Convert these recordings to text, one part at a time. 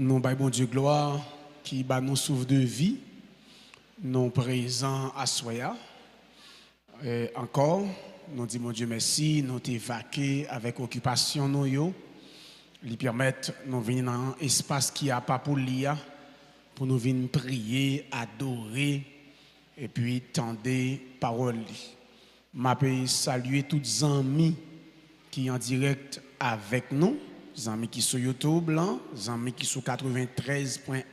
Nous baillons bon Dieu gloire qui bat nous souffle de vie, nous présents à Soya. Encore, nous disons mon Dieu merci, nous t'évacuer avec occupation nous yo, lui permettre nous venir dans un espace qui a pas pour l'IA, pour nous venir prier, adorer et puis tendre parole. Je peux saluer tous les amis qui sont en direct avec nous. Les amis qui sont sur YouTube, les amis qui sont sur 93.1,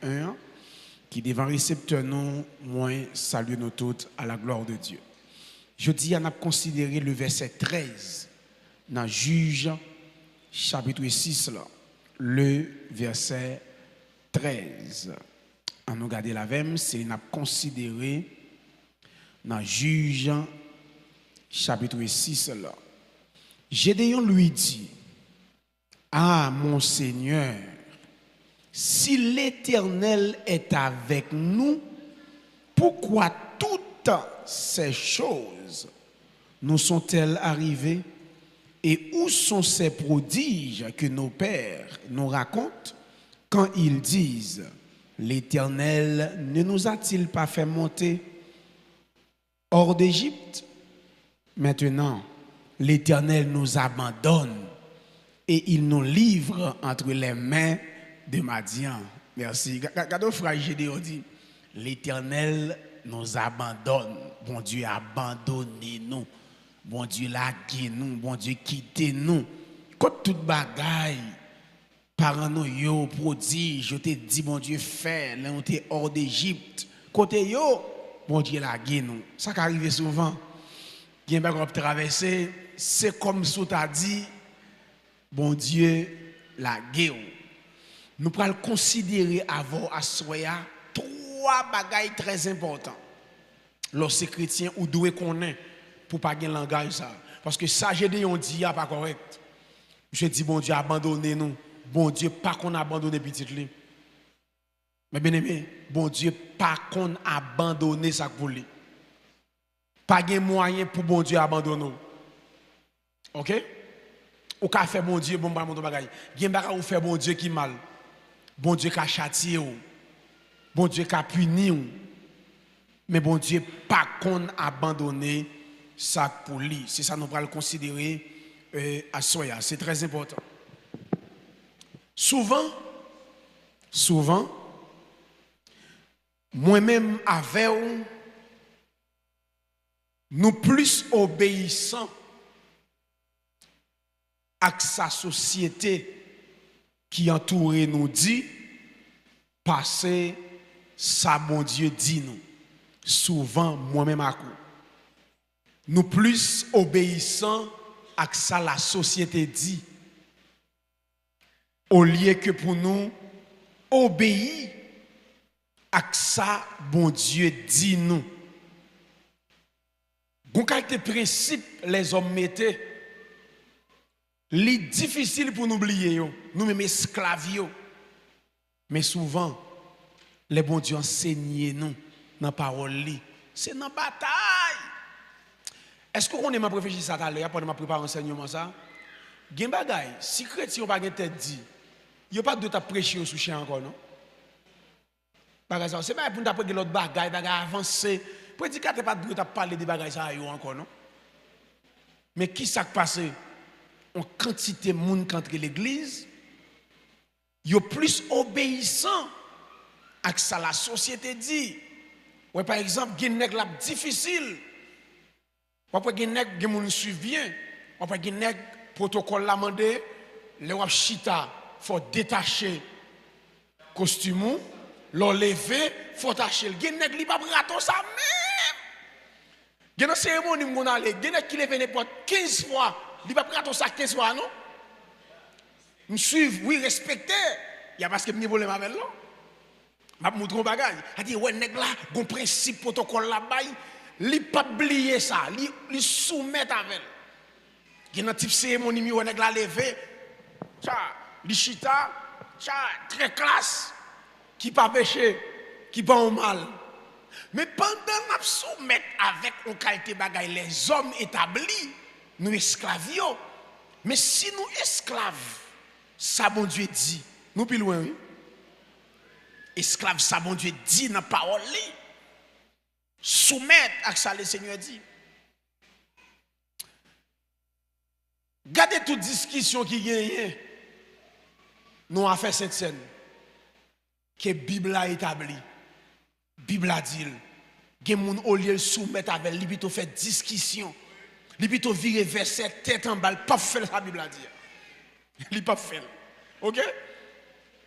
qui devant récepteur nous, moi, saluer nous toutes à la gloire de Dieu. Je dis, on a considéré le verset 13 dans Juge, chapitre 6, là, le verset 13. On nous regarde la même, c'est on a considéré dans Juge, chapitre 6, là. Gédéon lui dit, ah, mon Seigneur, si l'Éternel est avec nous, pourquoi toutes ces choses nous sont-elles arrivées? Et où sont ces prodiges que nos pères nous racontent quand ils disent, l'Éternel ne nous a-t-il pas fait monter hors d'Égypte? Maintenant, l'Éternel nous abandonne et il nous livre entre les mains de Madian. Merci. Regardez frère Gédéon dit, l'Éternel nous abandonne. Bon Dieu a abandonné nous. Bon Dieu l'a gué nous. Bon Dieu quitté nous. Quand toute bagaille, parents nous yo prodige, je t'ai dit bon Dieu fait, là on était hors d'Égypte. Côté yo, bon Dieu l'a gué nous. Ça qui arrive souvent. Qui va traverser, c'est comme si tu as dit, bon Dieu la gué. Nous pourrons considérer avant à Soya trois bagailles très importantes. Lorsque chrétien ou doué qu'on est pour pas gagner langage ça. Parce que ça Gédéon dit pas correct. Je dis bon Dieu abandonné nous. Bon Dieu pas qu'on abandonné petit lui. Mais bien aimé, bon Dieu pas qu'on abandonné ça pour lui. Pas de moyen pour bon Dieu abandonner. OK? Ou ka fait bon Dieu bon mon bagay. Gen baka ou fait bon Dieu qui mal. Bon Dieu qui a châtié ou. Bon Dieu qui a puni ou. Mais bon Dieu pas qu'on abandonné ça pour lui. C'est ça nous va le considérer à Soya, c'est très important. Souvent moi-même avec ou nous plus obéissants à sa société qui entoure nous dit, passer ça bon Dieu dit nous. Souvent, moi-même à coup. Nous plus obéissants à ça la société dit, au lieu que pour nous obéir à ça bon Dieu dit nous. Gon quelques principes les hommes mettaient, li difficile pour nous oublier nous même esclaves yo. Mais souvent les bons dieux enseignent nous dans parole li, c'est dans bataille. Est-ce qu'on est m'a réfléchi ça tout à l'heure pendant m'a préparer enseignement ça? Gen bagay, si chrétien pas gen tête dit, yo pas de ta prêcher sous chien encore non? Bagay ça, c'est pas pour nous apprendre l'autre bagay avancer. Prédicateur pas de parler de bagages ça encore non. Mais qui s'est passé en quantité de monde contre l'église, yo plus obéissant à ce que la société dit. Ouais par exemple, gen nèg la difficile. Après gen nèg gen moun suivre bien. Après gen nèg protocole la mandé, le wap chita faut détacher costume, l'enlever, faut attacher. Gen nèg li pa raton ça même. Il y a une cérémonie où on a allé, il y a qui lève n'importe 15 fois, il ne va pas prendre ça 15 fois, non? Je suis, oui, respecté. Il y a parce que je problème avec là. Je vais vous montrer un bagage. Je dis, ouais, nèg là, un principe protocole là-bas, il ne pas oublier ça, il soumettre avec. Il y a un type cérémonie où nèg là levé, il chita, très classe, qui pas péché, qui pas au mal. Mais pendant nous soumettre avec une qualité bagaille les hommes établis, nous esclaves. Mais si nous esclaves, ça bon Dieu dit, nous plus loin, oui. Esclave ça, bon Dieu dit dans la parole. Soumettre à ça, le Seigneur dit. Gardez toute discussion qui gagne. Nous avons fait cette scène. Que la Bible a établi. La Bible a dit. Il y a des gens au lieu de soumettre avec lui, plutôt faire discussion. Lui plutôt virer verset tête en balle, pas faire ça, la Bible a dit. Il pas fait. OK?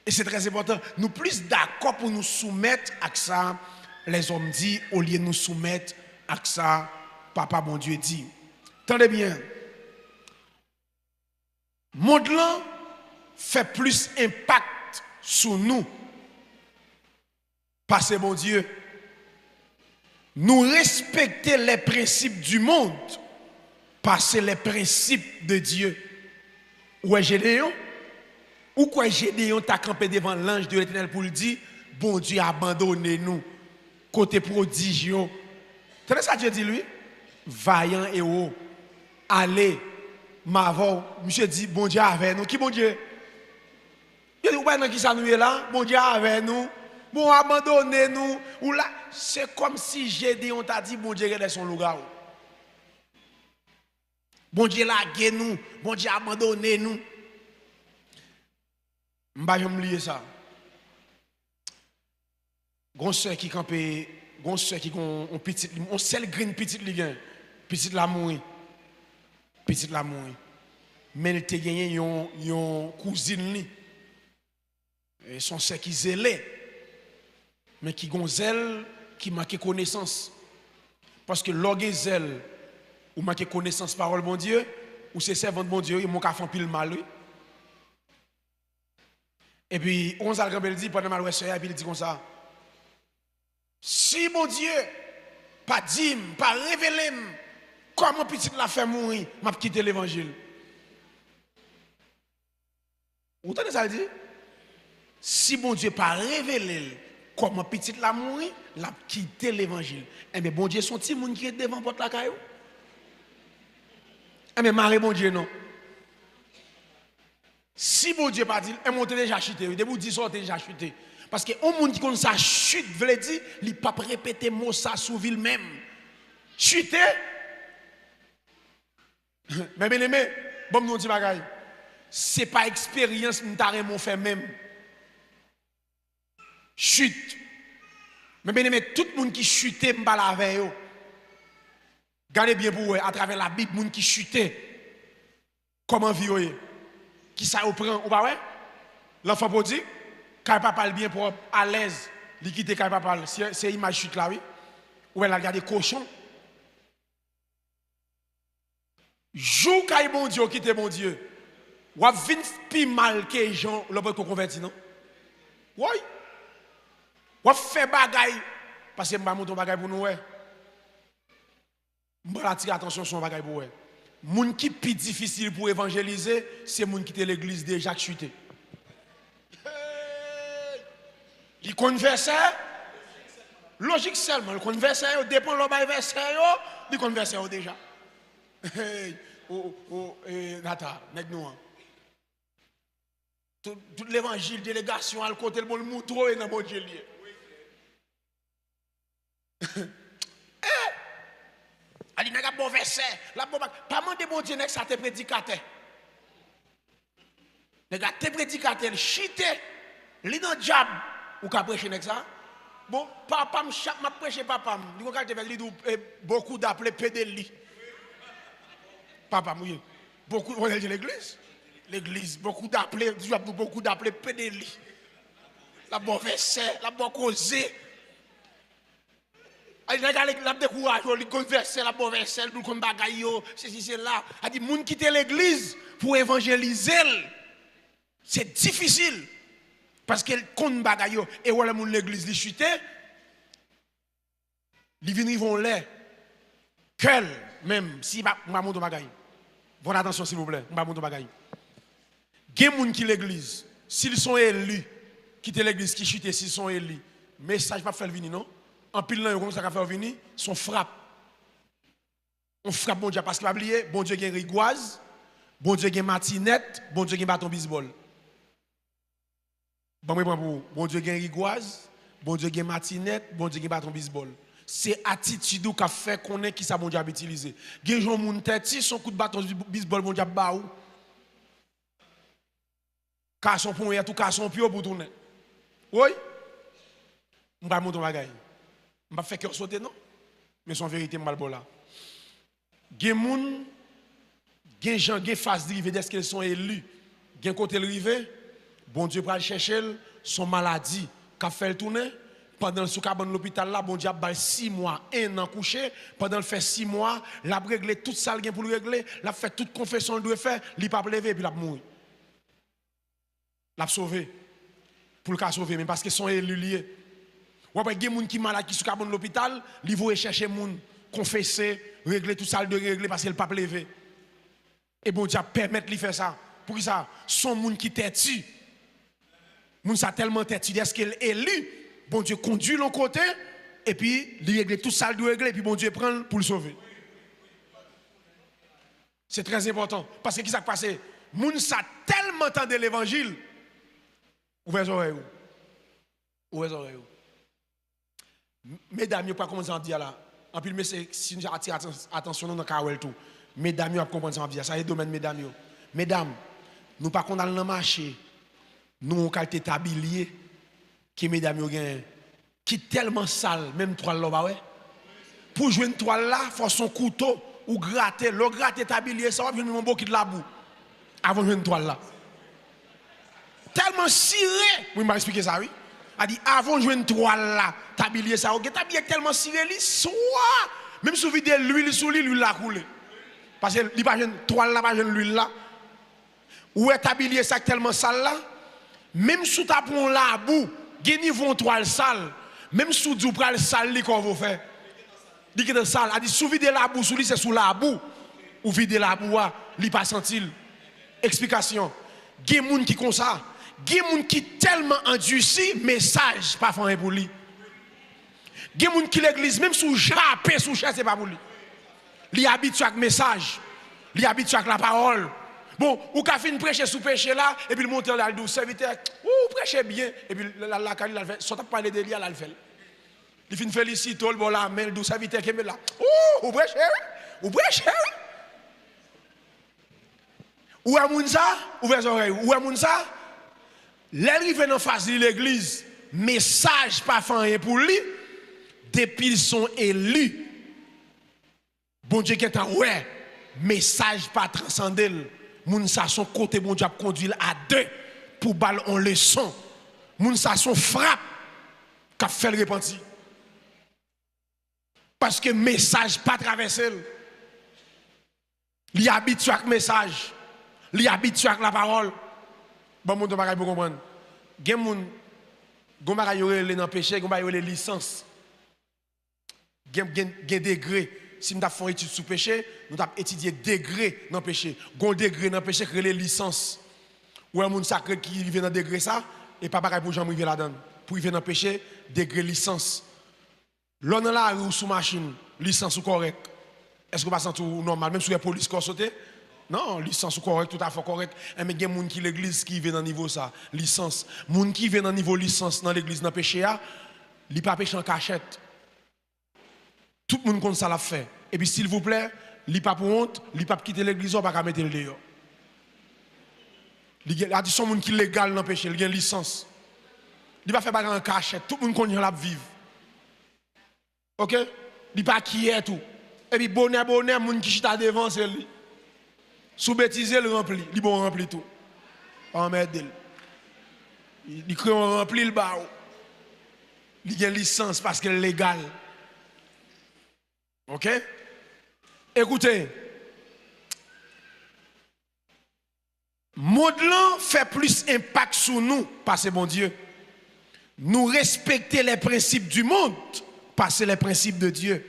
Et c'est très important. Nous plus d'accord pour nous soumettre à ça, les hommes disent, au lieu de nous soumettre à ça, papa bon Dieu dit. Tendez bien. Monde là fait plus impact sur nous. Parce que bon Dieu, nous respecter les principes du monde, parce que les principes de Dieu. Où est Gédéon? Ou quoi Gédéon t'a campé devant l'ange de l'Éternel pour lui dire, bon Dieu abandonne nous, côté prodigieux. C'est ça que Dieu dit lui? Vaillant et haut, allez, Mavon, monsieur dit, bon Dieu avec nous. Qui bon Dieu? Il dit, ouais, qui ça nous est là? Bon Dieu avec nous. Bon, abandonnez nous. Ou là, c'est comme si Gédéon t'a dit, bon Dieu est son loup-garou. Bon Dieu laguez nous. Bon Dieu abandonnez nous. Je ne vais pas oublier ça. Gon sœur qui campé, gon sœur qui ont petite, on seul green petite ligue, petite la mourir. Petite la mourir. Mais elle te gagné yon cousine li. Et son sœur qui zélé. Mais qui gon zèle qui manque connaissance. Parce que l'orgue zèle ou manque connaissance parole bon Dieu ou c'est servant de bon Dieu, il mon ka fait pile mal lui. Et puis, on s'est dit, pendant ma loi, et puis il dit comme ça. Si mon Dieu, pas dit, pas révélé, comment petit la fait mourir, m'a quitté l'évangile. Vous entendez ça dit? Si mon Dieu pas révélé comment petit la mourir, l'a quitté l'évangile. Eh bien, bon Dieu, son petit monde qui est devant porte la caillou. Eh bien, marre bon Dieu, non. Si bon Dieu pas dit, elle monte déjà chuté, debout 10 ans déjà chuté. Parce que un monde qui connaît sa chute, veut dire, il pas répéter mot ça sous ville même. Chuter. Mais bien aimé, bon nous dit bagaille. C'est pas expérience m'tare mon fait même. Chute. Mais bien aimé, tout le monde qui chutait m'pa la veille. Gardez bien pour vous, à travers la Bible, monde qui chutait. Comment vivre? Qui ça au prend ou pas ouais? L'enfant prodigue, quand papa le bien propre, à l'aise, il quitte quand papa, c'est image chute là oui. Ou elle a regardé cochon. Jou quand bon Dieu quitte bon Dieu. Ou a vinn pi mal que gens le peut convertir non? Oui. Ou a fait bagaille parce que m'a monter bagaille pour nous ouais. M'pa attirer attention sur bagaille pour ouais. Moun qui plus difficile pour évangéliser, c'est moun qui était l'église déjà chuté. Il converse, logique seulement, le converse dépend de l'obéi verset, il converse déjà. Nata, nèg nous. Tout l'évangile, délégation, à le côté, le bon moutro et dans mon Dieu lié. Ali n'a pas bon verset, la bon pas mandé bon Dieu ça te prédicateur. Nèg te prédicateur chité, li dans diable ou ka prêcher nèg ça. Bon, papa m'a prêché papa, il ko ka te li beaucoup d'appeler pédéli. Papa mouye. Beaucoup on est de l'église. L'église beaucoup d'appeler, beaucoup d'appeler pédéli. La bon verset, la bon causé. Il a découragé, il converse, la bonne verset, il a bagaille, ceci, cela. Il dit, moun quitte l'église pour évangéliser, c'est difficile. Parce qu'elle compte bagaille, et voilà, moun l'église, il chute, ils vont là. Quel, même, si ma monte bagaille. Bonne attention, s'il vous plaît, ma monte bagaille. Il y a des gens qui l'église, s'ils sont élus, quitte l'église, qui chute, s'ils sont élus, message pas faire venir, non? En pile, là, comme ça, faire venir, son frappe. On frappe bon Dieu parce qu'il va oublier, bon Dieu a rigoise, bon Dieu a matinette, bon Dieu a bâton baseball. Bon, moi, pour vous. Bon Dieu, gagne rigoise, bon Dieu, gagne matinette, bon Dieu, gagne bâton baseball. C'est attitude qui a fait qu'on est qui ça bon Dieu a utilisé. Gagne gens moun tête, son coup de bâton baseball bon Dieu ba ou. Car son pont et tout car son pied pour tourner. Oui. On va monter bagaille. On va faire cœur sauter non. Mais son vérité mal bon là. Gagne moun, gagne gens, gagne face dérivée est-ce qu'ils sont élus. Gagne côté rivé. Bon Dieu va chercher son maladie qu'a fait le tourner. Pendant ce cabane de l'hôpital là, bon Dieu a bal 6 mois, 1 an couché. Pendant le fait 6 mois, il a réglé tout ça pour le régler. Il a fait toute confession qu'il doit faire. Il n'a pas levé puis il a mouru. Il a sauvé. Pour le cas sauver, mais parce que son élu lié. Ou après, il y a des gens qui sont malades qui sont cabane de l'hôpital, ils vont chercher des gens, confesser, régler tout ça de régler parce qu'il n'a pas levé. Et bon Dieu permettre de faire ça. Pour ça, son monde qui têtu. Moun sa tellement têtu, est-ce qu'il est élu? Bon Dieu conduit l'autre côté, et puis il règle tout ça, il doit régler, et puis bon Dieu prend pour le sauver. C'est très important. Parce que qui s'est passé? Moun sa tellement entendu l'évangile. Ouvrez les oreilles. Ouvrez les oreilles. Mesdames, vous ne pouvez pas commencer à dire là. En plus, si nous attirons attention dans le cas tout. Mesdames, vous ne pouvez pas commencer à dire. Ça y est, domaine, mesdames. Mesdames, nous ne pouvons pas dans le marché. Nous avons qualité tablier qui mesdames qui est tellement sale, même toile là, ouais. Pour jouer une toile là, il faut son couteau ou gratter. Le gratter tablier, ça va venir un beau qui de la boue. Avant de jouer une toile là. Tellement ciré. Oui, m'a expliqué ça, oui. A dit avant de jouer une toile là, tablier ça, ok, tablier tellement ciré, soit même si vous videz l'huile sous l'huile la coulé. Parce que il pas une toile là, pas une l'huile là. Ou est tablier ça tellement sale là. Même si tu prends la boue, il y a une toile sale. Même si tu prends le sale, qu'on va faire. Il est sale. Il dit, si vous videz la boue, c'est sous la boue. Ou videz la boue, il n'est pas senti. Explication. Il y a des gens qui sont comme ça. Il y a des gens qui sont tellement endurcis, message, pas fait pour lui. Il y a des gens qui l'église, même si vous jappez sous chaise, c'est pas pour lui. Il est habitué avec le message. Il est habitué avec la parole. Bon, ou qu'a fait une prêcher sous péché là, et puis le monteur là, le doux serviteur, ou prêchez bien, et puis la canne, il fait, soit à parler de lui, il fait. Il fait une félicité, bon là, mais le doux serviteur qui est là, ou prêchez, ou prêchez. Ou à Mounza, ouvrez les oreilles, ou à Mounza, l'arrivée dans face de l'église, message pas fait pour lui, depuis ils sont élus. Bon Dieu qui est en ouais, message pas transcendé. Moun sa son côté bon Dieu a conduit à deux pour balle en leçon. Moun sa son frappe qu'a fait le repentir. Parce que message pas traversé. Il habitué avec message. Il habitué avec la parole. Bon moun bagay pour comprendre. Gen moun gon bagay yo le nan péché, gon bagay yo le licence. Gen degré. Si nous avons fait une étude sous péché, nous avons étudié degré dans le péché. Gon degré dans le péché, créer les licences. Ou un monde sacré qui vient dans le degré ça, et pas pareil pour Jean-Rivière là-dedans. Pour vivre dans le péché, degré licence. L'on a là ou sous machine, licence ou correct. Est-ce que vous passez tout normal, même sous la police qui a sauté? Non, licence ou correct, tout à fait correct. Mais il y a des gens qui l'église qui vient dans le niveau ça, licence. Les gens qui viennent dans le niveau licence dans l'église dans le péché, ils ne pas péché en cachette. Tout le monde comme ça l'a fait. Et puis s'il vous plaît, il pas pour honte, il pas quitter l'église, on pas mettre le dehors. Il y a des gens qui sont légal dans le péché, il a une licence. Il va faire bagarre en cachette, tout le monde connaît la vivre. OK? Il pas qui est tout. Et puis bonheur, monde qui chita devant c'est lui. Sous bêtiser le rempli, il bon rempli tout. En merde. Il crée un rempli le bas. Il a une licence parce qu'elle est légale. OK? Écoutez. Modelant fait plus impact sur nous, parce que bon Dieu. Nous respecter les principes du monde, parce que les principes de Dieu.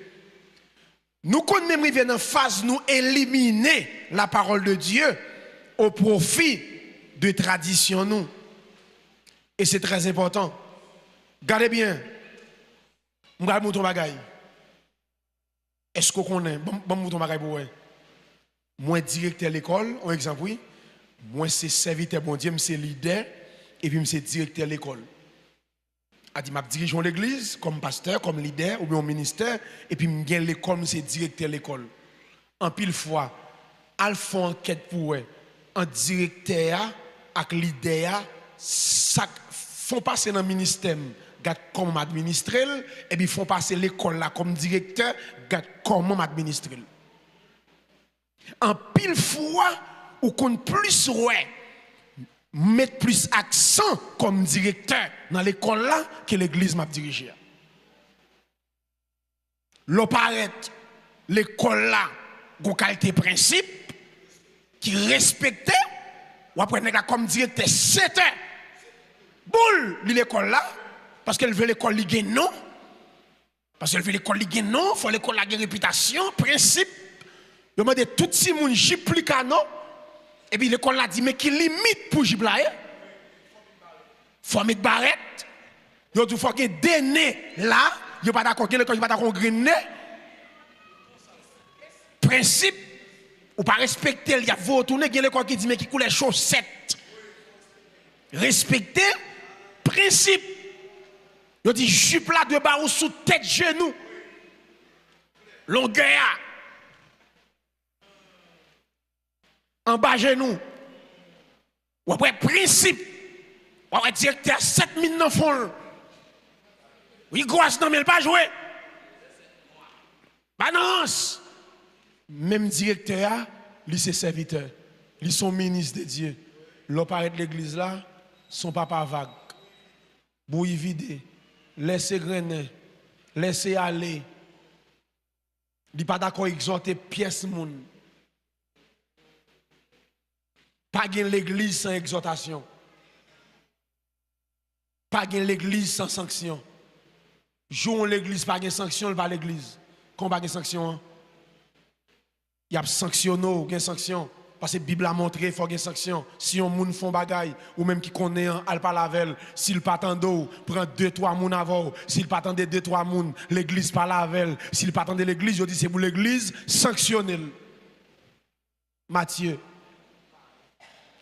Nous, quand même arrivons en phase, nous éliminer la parole de Dieu au profit de tradition nous. Et c'est très important. Regardez bien. Regardez mon bagaille. Est-ce qu'on connaît? Bon, mon bagaille pour vous. Moi, directeur de l'école, par exemple, oui. Moi, c'est serviteur, bon Dieu, c'est leader. et puis je directeur de l'école. A dit, je dirige l'église comme pasteur, comme leader, ou bien au ministère, et puis je gagne l'école, je directeur de l'école. En pile fois, al font enquête pour eux, en directeur avec leader, ça font passer dans le ministère, regarde comment administrer, et puis font passer l'école là comme directeur, regarde comment administrer. En pile fois, ou qu'on plus ouais, mettre plus accent comme directeur dans l'école là que l'église m'a dirigé. L'opérait l'école là, gon qualité principe qui respectait ou après comme directeur 7 heures. Boule l'école là parce qu'elle veut l'école li gen non. Parce qu'elle veut l'école li gen non, faut l'école la gen réputation, principe. Yo mande tout si moun jiplika non. Et puis l'école là dit mais qui limite pour jiblaye? Faut mettre barrette. Yo tout faut que déné là, yo pas d'accord que l'école pas d'accord grine. Principe ou pas respecter, il y a vous retourner l'école qui dit mais qui coule les chaussettes. Respecter principe. Yo dit jupe là de bas ou sous tête genou. Longueur. En bas genou. Ou après principe. Ou après directeur 7000 dans fond. Oui, grosse non mais il pas jouer. Balance. Même directeur, lui c'est serviteur. Lui son ministre de Dieu. L'opérateur de l'église là, son papa vague. Bouille vide. Laissez grainer. Laissez aller. Il pas d'accord exhorter pièce moun. Pas gain l'église sans exhortation. Pas gain l'église sans sanction. Jouons l'église, pas gain sanction, il va l'église. Quand pas gain sanction, il y a sanctionné, gain sanction. Parce que la Bible a montré qu'il faut gain sanction. Si on moun font bagaille, ou même qui connaît al pas lavel, s'il pas tando, prend 2-3 moun avant, s'il pas tande 2-3 moun, l'église pas lavel, s'il pas tande l'église, je dis c'est pour l'église, sanctionnez. Matthieu.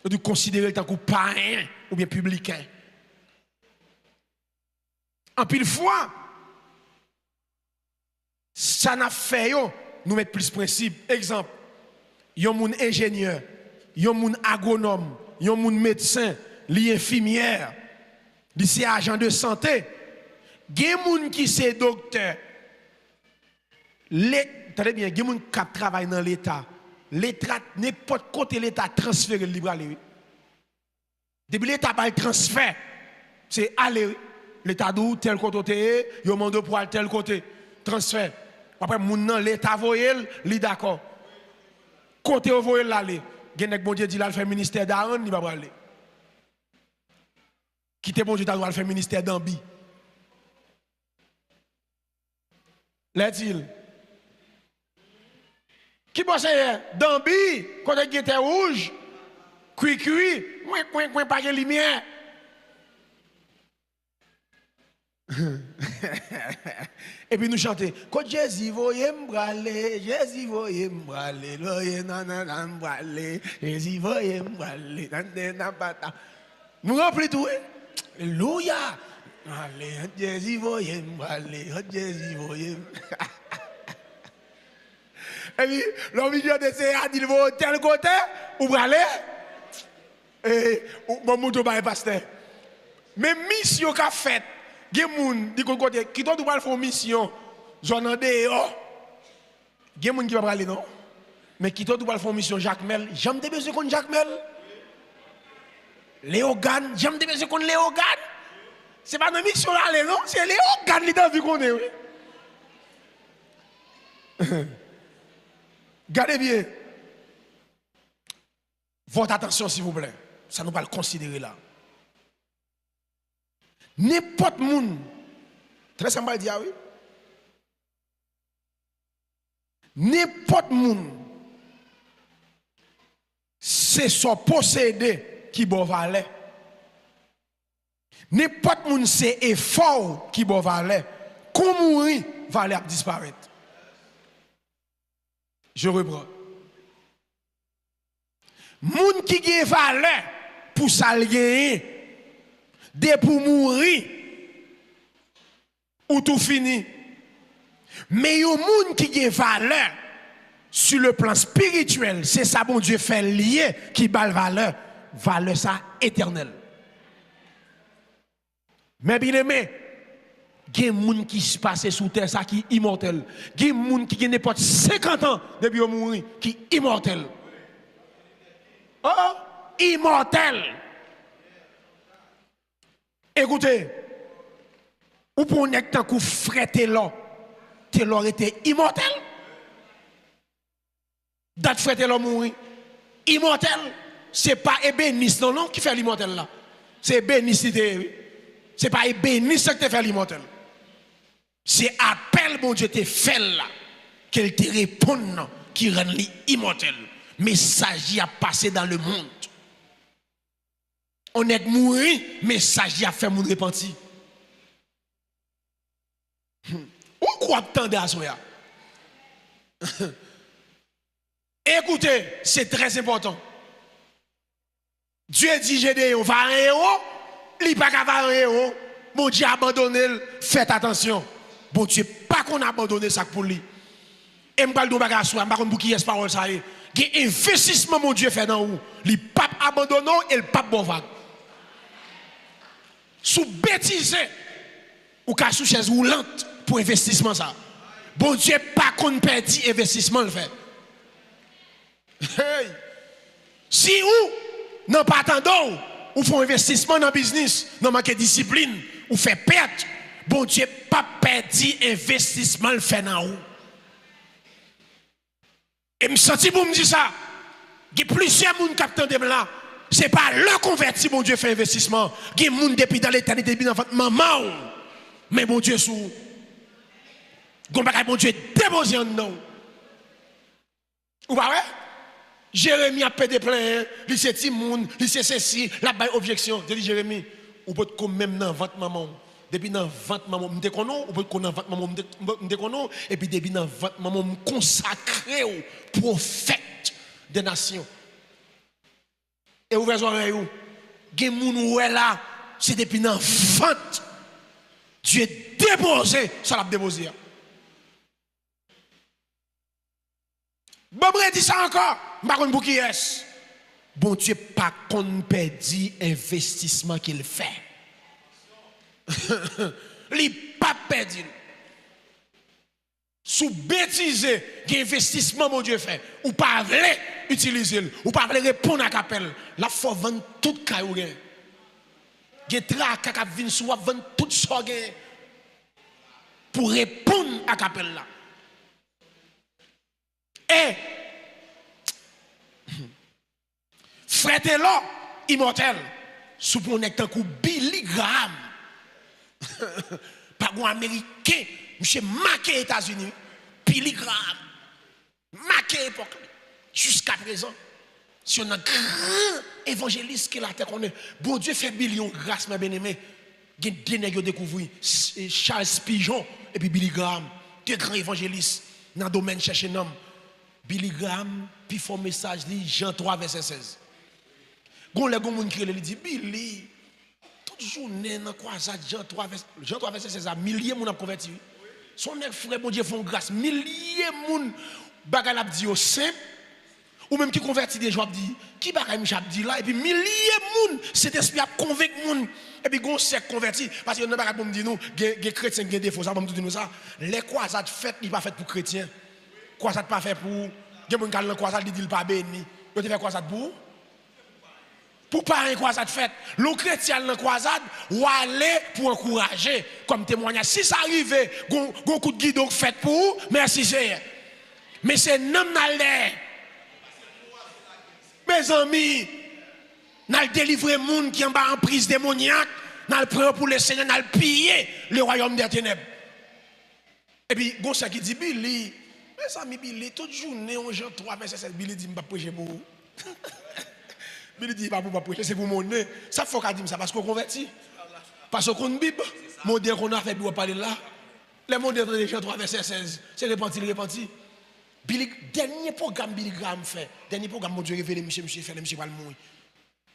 On doit considérer le temps que païen ou bien publicain. En pile fois, ça n'a fait nous mettre plus de principes. Exemple, yon moun ingénieur, yon moun agronome, yon moun médecin, li infirmière, li c'est agent de santé, gen moun qui c'est docteur. Très bien, gen moun qui travaille dans l'État. L'État, n'importe côté l'État transfère le libre aller. Depuis l'État pas le transfert, c'est aller. L'État d'où tel côté, yo mande pour aller tel côté. Transfert. Après, moun nan l'État voyel, li d'accord. Côté voyel l'aller. Genek bon Dieu dit là, le fait ministère d'Aaron, il va pas aller. Quitte bon Dieu doit le faire ministère d'Ambi. L'est-il? Qui pense d'Ambi, quand il était rouge, cuit, pas de lumière. Et puis nous chantons, quand Jésus voyait m'braler, Jésus voyait m'braler, nanana m'braler, Jésus voyait m'braler, nanana bata. Nous remplissons tout. Alléluia. Allez, Jésus voyait m'braler, Jésus voyait. Et puis, l'homme de c'est à dire tel côté, ou braler, et mon mouton va pasteur. Mais mission qu'a fait, gen moun di côté qui doit faire mission, zone en dehors. Gen moun qui va braler non? Mais qui doit faire mission Jacques Mel, j'aime des besoins contre Jacques Mel. Léogane, j'aime des besoins contre Léogane. C'est pas une mission là, non? C'est Léogane qui t'a vu qu'on est. Gardez bien. Votre attention, s'il vous plaît. Ça nous va le considérer là. N'importe monde, très simple dire oui. N'importe monde, c'est son possédé qui bon valer. N'importe monde, c'est effort qui bon valer. Comme mourir, valer disparaître. Je reprends. Moun qui gagne valeur pour ça le gagner, Dès pour mourir, ou tout fini. Mais il y a un monde qui a valeur sur le plan spirituel. C'est ça, bon Dieu fait lier qui a valeur. Valeur ça éternelle. Mais bien aimé, il y a des gens qui se passent sous terre, ça qui est immortel. Il y a des gens qui ont n'importe 50 ans depuis qu'ils mourir, qui est immortel. Oh, immortel. Écoutez, ou pour un tant que frère Taylor était immortel. Date frère Taylor mourir. Immortel, c'est pas Ébénis non qui fait l'immortel là. C'est Ébénis qui c'est pas Ébénis qui fait l'immortel. C'est appel bon Dieu te fait là qu'elle te répond qui rend l'immortel. Message a passé dans le monde. On est mourir, message a fait mon repentir. On croit attendre à soi. Écoutez, c'est très important. Dieu dit Gédéon va un héros, il n'est pas capable un héros. Bon Dieu a abandonné, faites attention. Bon Dieu, pas qu'on a abandonné ça pour lui. Et je ne sais pas si vous qui est parole ça. Il y a un investissement mon Dieu fait dans vous. Il pas abandonné et il pas bon vague. Sous bêtise ou cas sous chaise roulante pour investissement ça. Bon Dieu pas qu'on perdit investissement le fait. Hey. Si ou non pas attendant ou font investissement dans le business, dans manque de discipline ou fait perte, bon Dieu pas perdu investissement le fait dans vous. Et me senti pour me dire ça. Il y a plusieurs personnes qui attendent là. Ce n'est pas le converti, bon Dieu, fait investissement. Il y a des gens depuis dans l'éternité, depuis dans votre maman. Mais bon Dieu, sous. Bon Dieu, déposé en nous. Ou pas, ouais? Jérémie a pété plein, il sait Timoun, il sait ceci, la baille objection. Je dis Jérémie, ou peut comme même dans votre maman. Depuis dans votre maman, je connais, ou peut qu'on dans votre maman, je connais, et puis depuis dans votre maman, je consacré au prophète des nations. Et vous voyez, il y a des gens là, c'est depuis dans vente. Dieu déposé, ça l'a déposé. Bon, je dis ça encore. Je ne sais pas pour qui est. Bon Dieu, pas qu'on perdit investissement qu'il fait. Il n'est pas perdu. Sous bêtiser l'investissement mon Dieu fait. Ou pas utiliser, ou pas répondre à l'appel. Là, il faut vendre tout ce qu'il y a. Il y a des traques qui viennent sur vendre tout ce qu'il y a. Pour répondre à l'appel là. Et frère Taylor, immortel, sous pour un coup Billy Graham, pas un américain, monsieur marqué États-Unis, Billy Graham, marqué époque, jusqu'à présent, si on a un grand évangéliste qui la terre connaît, bon Dieu fait million grâce, mes bien-aimés, il y a deux nègres découvrir, Charles Pigeon et puis Billy Graham, deux grands évangélistes dans le domaine chercher un homme. Billy Graham, puis font message, Jean 3, verset 16. Gon les gens qui dit Billy, toute journée dans croisade Jean 3 verset 16 a milliers de gens converti. Son frère bon Dieu font grâce, milliers de gens bagay l'a dit au simple ou même qui converti des gens dit qui bagay m'chap dit là et puis milliers de gens cet esprit a convaincu gens et puis gon sec converti parce que non bagay pour me dire nous des chrétiens des défauts ça pas me dire nous ça les croisades faites il pas fait pour chrétiens. Croisade pas fait pour des gens qui ont croisade dit pas béni. Vous fait croisade pour pas un croisade fait. Le chrétien dans croisade ou aller pour encourager comme témoignage. Si ça arrive, gon coup de guidon fait pour merci Seigneur. Mais c'est non n'aller. Mes amis, n'a délivrer monde qui en bas en prise démoniaque, n'a le prendre pour le Seigneur, n'a le piller le royaume des ténèbres. Et puis gon ça qui dit Billy, mes amis Billy toute journée on Jean 3 verset 7 Billy dit m'pa prêcher pour vous. Billy dit pas pour prêcher c'est pour mon nez. Ça faut qu'a dit ça parce qu'on converti. Parce qu'on Bible, mon Dieu qu'on a fait doit parler là. Les mots de Jean 3 verset 16, c'est repenti. Billy dernier programme Billy Graham fait. Dernier programme mon Dieu révélé monsieur fait monsieur pas le mourir.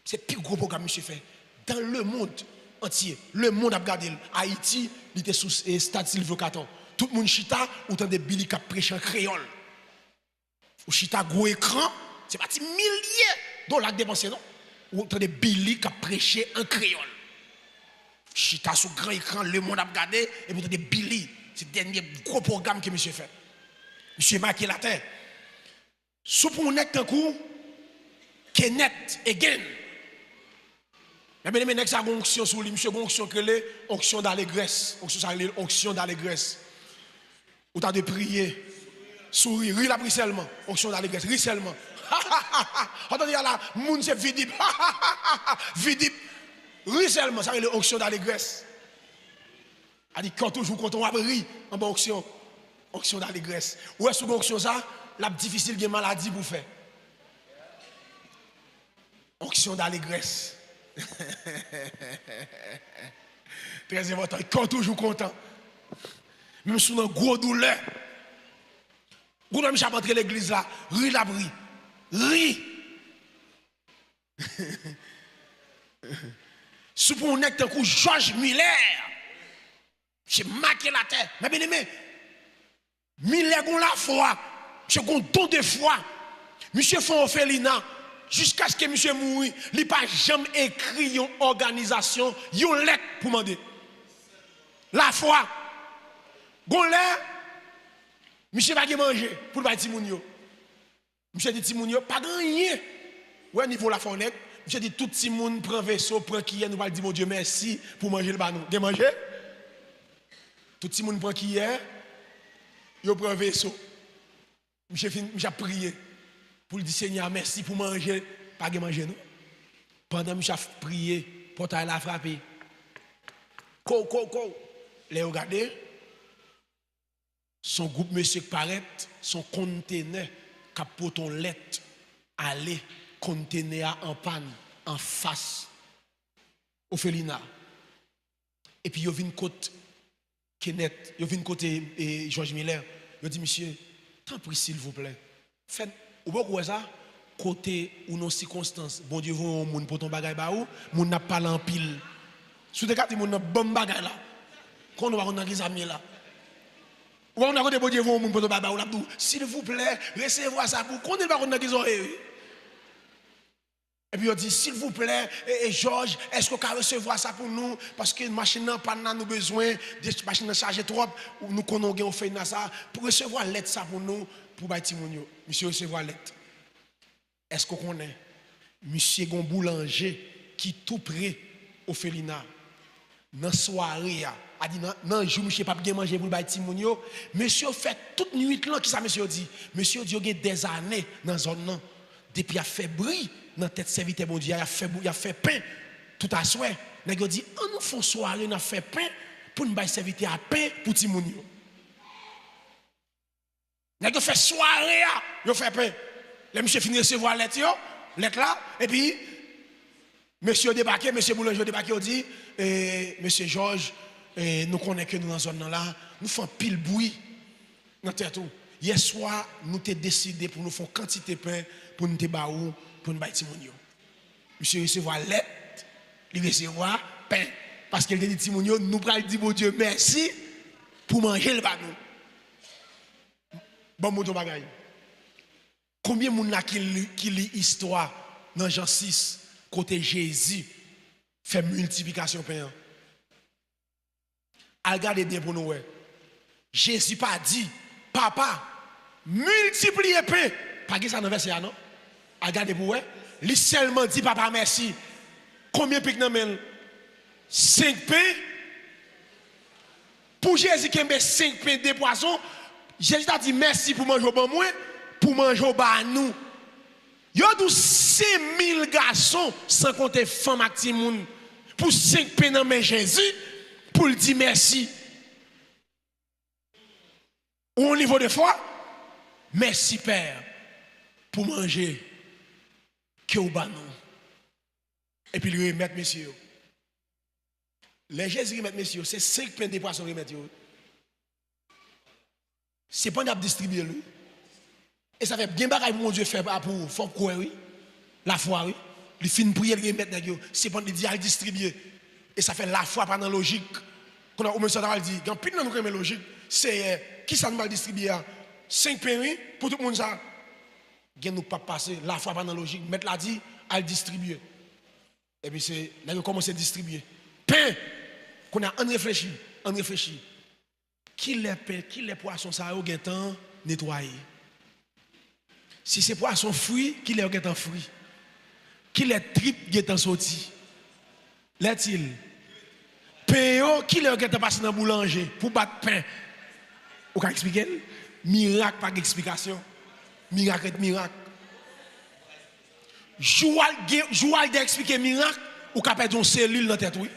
C'est le plus gros programme monsieur fait dans le monde. entier. Le monde a regardé. Haïti, il était sous stade Silvio Caton. Tout le monde chita, autant de Billy qui a prêché en créole. Ou chita gros écran, c'est pas milliers de dollars dépensés, non? Ou autant de Billy qui a prêché en créole. Chita sur grand écran, le monde a regardé, et vous de Billy. C'est le dernier gros programme que monsieur fait. Monsieur marqué la terre. Sous pour nous, un coup, Kenneth again. Mais bien, ça a une onction sur lui, monsieur, une onction que les onction d'allégresse. Onction d'allégresse. Ou t'as de prier, sourire, rire la pris seulement. Onction d'allégresse, rire seulement. Attendez, là, moun c'est vidip. Vidip. Rire seulement, ça c'est l'onction d'allégresse. A dit quand toujours quand on va rire en bonne onction. Onction d'allégresse. Ou est-ce que onction ça, la difficile de maladie pour faire. Onction d'allégresse. Très important. Quand toujours content. Même sous une grosse douleur. Vous n'avez pas entré l'église là. Ri la bri. Ri. Sous pour un acte coup Georges Miller. J'ai marqué la terre. Mais bien aimé. Miller gon la foi. Monsieur gon don de foi. Monsieur font orphelinat. Jusqu'à ce que monsieur mourit, il n'a pas jamais écrit une organisation, une lettre pour demander. La foi. Gon là, monsieur va manger pour le Timounio. Monsieur dit Timounio, pas rien. Ouais, niveau la fenêtre, monsieur dit tout Timoun prend vaisseau, prend qui est, nous va dire mon Dieu merci pour manger le banon. De manger? Tout Timoun prend qui est, il prend vaisseau. Monsieur a prié. Pour le dire Seigneur, merci pour manger, pas de manger, non? Pendant que je prié, portail la frappé. Les regardez, son groupe monsieur qui paraît, son conteneur, capoton lettre, aller, conteneur en panne, en face, au Félina. Et puis, il y a une côte, Kenneth, il y a une côté Georges Miller. Il dit, monsieur, tant pis, s'il vous plaît, faites. Ou pourquoi ça? Côté ou nos circonstances, bon Dieu, vous moun pour ton bagay ba ou, moun n'a pas en pile. Sous des cas, moun n'a bon bagay là. Quand on va dans les amis là. Ou on a côté bon Dieu, vous moun pour ton bagay ba ou, s'il vous plaît, recevez ça pour qu'on ne va dans les oreilles. Et puis on dit, s'il vous plaît, Georges, est-ce qu'on peut recevoir ça pour nous? Parce que machine n'a pas nous besoin, des machines chargées trop, ou nous connaissons fait ça, pour recevoir l'aide ça pour nous, pour Batimonio. Monsieur recevoir l'aide. Est-ce qu'on connaît? Monsieur Gon Boulanger qui tout près au Félina. Dans la soirée, a dit, non, je ne sais pas bien manger pour Batimonio. Monsieur fait toute nuit là, qui ça monsieur dit? Monsieur dit, il y a des années dans la zone, depuis il a fait bruit. Dans tête serviteur bon Dieu, il a fait pain tout à souhait. Nèg dit on nous font soirée, on a fait pain pour nous bailler serviteur à pain pour Timounio. Nèg fait soirée, il fait pain. Le monsieur finit recevoir lettre là et puis monsieur débarqué, monsieur Boulanger débarqué, il dit monsieur Georges, nous connaissons que nous dans zone là, nous faisons pile bruit dans tête. Hier soir, nous avons décidé pour nous faire quantité de pain pour nous bailler pour nous bailler Timounio. Monsieur recevoir lettre, il recevoir pain. Parce qu'il dit Timounio, nous prenons dire bon Dieu merci pour manger le banou. Bon mot de bagaille. Combien de gens qui lit histoire dans Jean 6, côté Jésus, fait multiplication pain? Regardez bien pour nous. Jésus pas dit, papa, multipliez pain. Pas que ça dans verset non? Regardez pour vous. Il seulement dit papa merci. Combien de pain? 5 pains. Pour Jésus qui a 5 pains de poissons, Jésus a dit merci pour manger au bon moi, pour manger au bas nous. Il y a 5000 garçons, sans compter femmes et petits moun, pour 5 pains dans main Jésus, pour lui dire merci. Ou au niveau de foi, merci Père, pour manger que au bas nous. Et puis lui remettre messieurs. Les Jésus remettent messieurs, c'est 5 pains de poissons remettre. C'est pas de distribuer lui. Et ça fait bien bagaille mon Dieu fait pour faut quoi oui. La foi oui. Il fin prier il remettre c'est pas de dire distribuer. Et ça fait la foi pas dans logique. Qu'on a au moins ça dit, quand pile nous connaissons logique, c'est qui ça nous va distribuer 5 pains pour tout le monde ça. Gen nous pas passer la foi pas dans logique, mettre la dit à distribuer. Et puis c'est là nous commencer à distribuer. Pain qu'on a on réfléchit. Qui les pain, qui les poissons ça au temps nettoyer. Si c'est poisson fruit, qui les au temps fruit. Qui les tripes getan sorti. L'est-il pain qui les au temps passer dans boulanger pour battre pain. Ou ka expliquer miracle pas d'explication. Miracle. Joual d'expliquer miracle ou ka perdre une cellule dans tête oui.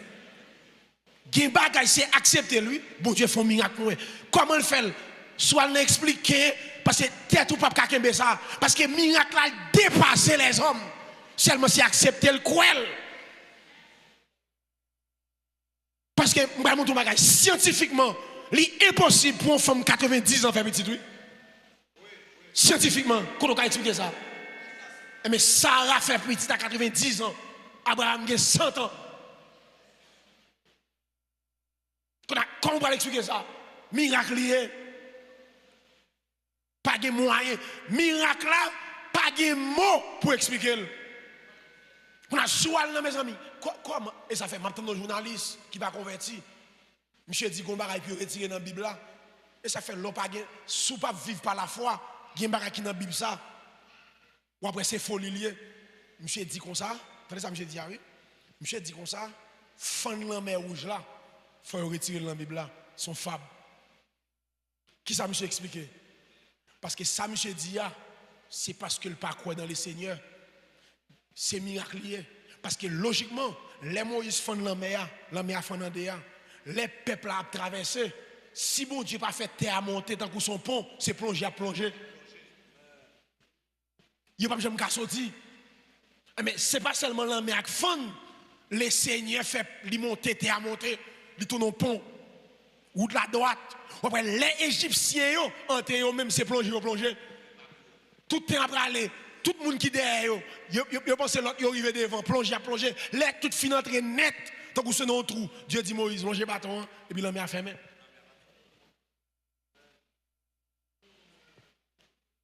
Gen bagay c'est accepter lui, bon Dieu fait un miracle. Comment le fait? Soit l'expliquer parce que tête ou pas kembe ça parce que miracle a dépassé les hommes. Seulement c'est accepter le cruel. Parce que m'ba montre bagay scientifiquement, c'est impossible pour une femme 90 ans faire petit oui. Scientifiquement, qu'on peut expliquer ça. Mais Sarah fait petit à 90 ans, Abraham a 100 ans. Comment on va expliquer ça? Miracle lié. Pas de moyen. Miracle là, pas de mots pour expliquer. On a choisi mes amis. Comment? Et ça fait maintenant un journaliste qui va convertir. Monsieur dit qu'on va retirer dans la Bible là. Et ça fait l'eau pas de sous pas vivre par la foi. Il y a un bagage qui dans la Bible ça. Ou après c'est folie lié. Monsieur dit comme ça. Attendez ça, monsieur dit oui. Monsieur dit comme ça. Fan la mer rouge là. Il faut retirer dans la Bible là. Son fable. Qui ça monsieur expliqué? Parce que ça monsieur dit c'est parce que le pas croit dans le Seigneur. C'est miraculeux. Parce que logiquement, les Moïse font la mer font dans les peuples à traverser. Si bon Dieu pas fait terre à monter tant que son pont, c'est plonger à plonger. Il n'y a pas jamais qu'à sortir. Mais ce n'est pas seulement la mer qui fond. Le Seigneur fait lui monter, terre à monter, lui tourne au pont. Ou de la droite. Après, les Égyptiens, entre même c'est plonger. Tout le temps après aller. Tout le monde qui est derrière, il pense que l'autre arrive devant, plonger. Les tout fin entrer net, tant que c'est dans le trou. Dieu dit Moïse, mangez bâton, et puis l'homme a fermé.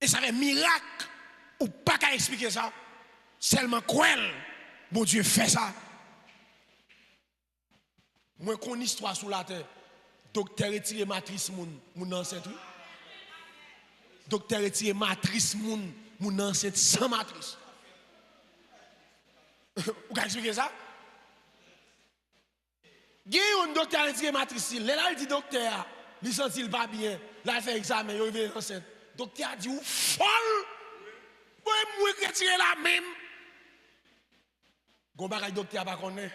Et ça fait miracle, ou pas qu'à expliquer ça. Seulement cruel, bon Dieu fait ça. Moi, qu'on histoire sur la terre, docteur retiré matrice, mon ancêtre. Docteur retiré matrice, mon ancêtre sans matrice. Vous pouvez expliquer ça? Il y a un docteur retiré matrice. Là, il dit docteur, il sent il va bien. Là, il fait examen, il est enceinte. Docteur a dit, ou folle. Moi, je retire la même. Gomba, docteur va connaître.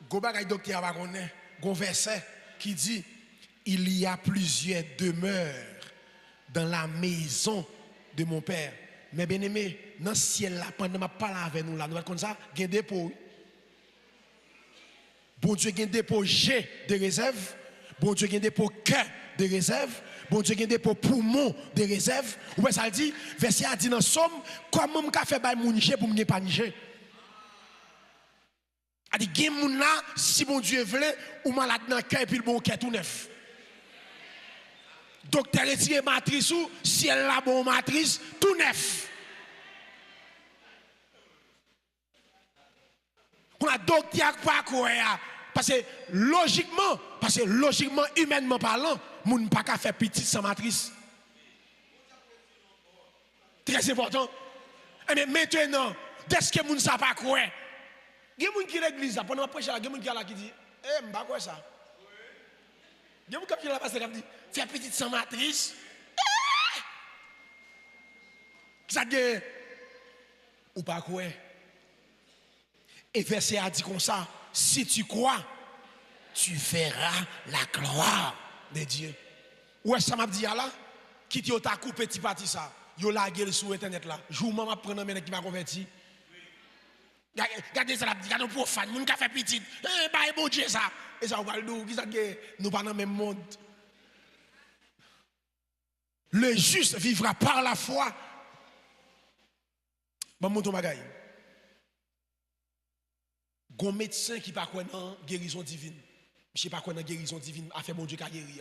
Gomba, docteur va connaître. Gon verset qui dit, il y a plusieurs demeures dans la maison de mon père. Mais bien aimé, dans le ciel là, pendant ma parole avec nous là, nous allons comme ça, il y a des dépôts. Bon Dieu, il y a des dépôts G de réserve. Bon Dieu, il y a des dépôts cœur de réserve. Bon Dieu, il y a des dépôts poumons de réserve. Ou bien ça dit, verset a dit dans Somme, comment je fais par mon G pour me pas niger. A dit, gen moun là, si bon Dieu veut, ou malade dans le cœur et puis le bon cœur tout neuf. Docteur retiré matrice ou si elle la bonne matrice tout neuf. On a docteur pas quoi parce que logiquement humainement parlant, moun pas qu'à faire petit sans matrice. Très important. Mais maintenant, est-ce que moun ça pas quoi? Il y a des gens qui l'église pendant la prêche, il y a des gens qui dit "Eh, m'pa quoi ça?" Il y a des gens qui la passe qui dit faire petite sans matrice. Ça dit ou pas quoi? Et verset a dit comme ça, si tu crois, tu verras la gloire de Dieu. Où est-ce que ça m'a dit là? Qui t'a coupé petit parti ça? Yo la gueule sur internet là. Jour maman prendre un qui m'a converti. Regardez ça là, regardez profane, moun ka fait petit. Eh bah bon Dieu ça. Et ça on va le dire, qui ça nous pas dans le même monde. Le juste vivra par la foi. Bon mon ton bagaille. gon médecin qui pas quoi dans guérison divine. Monsieur pas quoi dans guérison divine, a fait mon Dieu qui a guéri.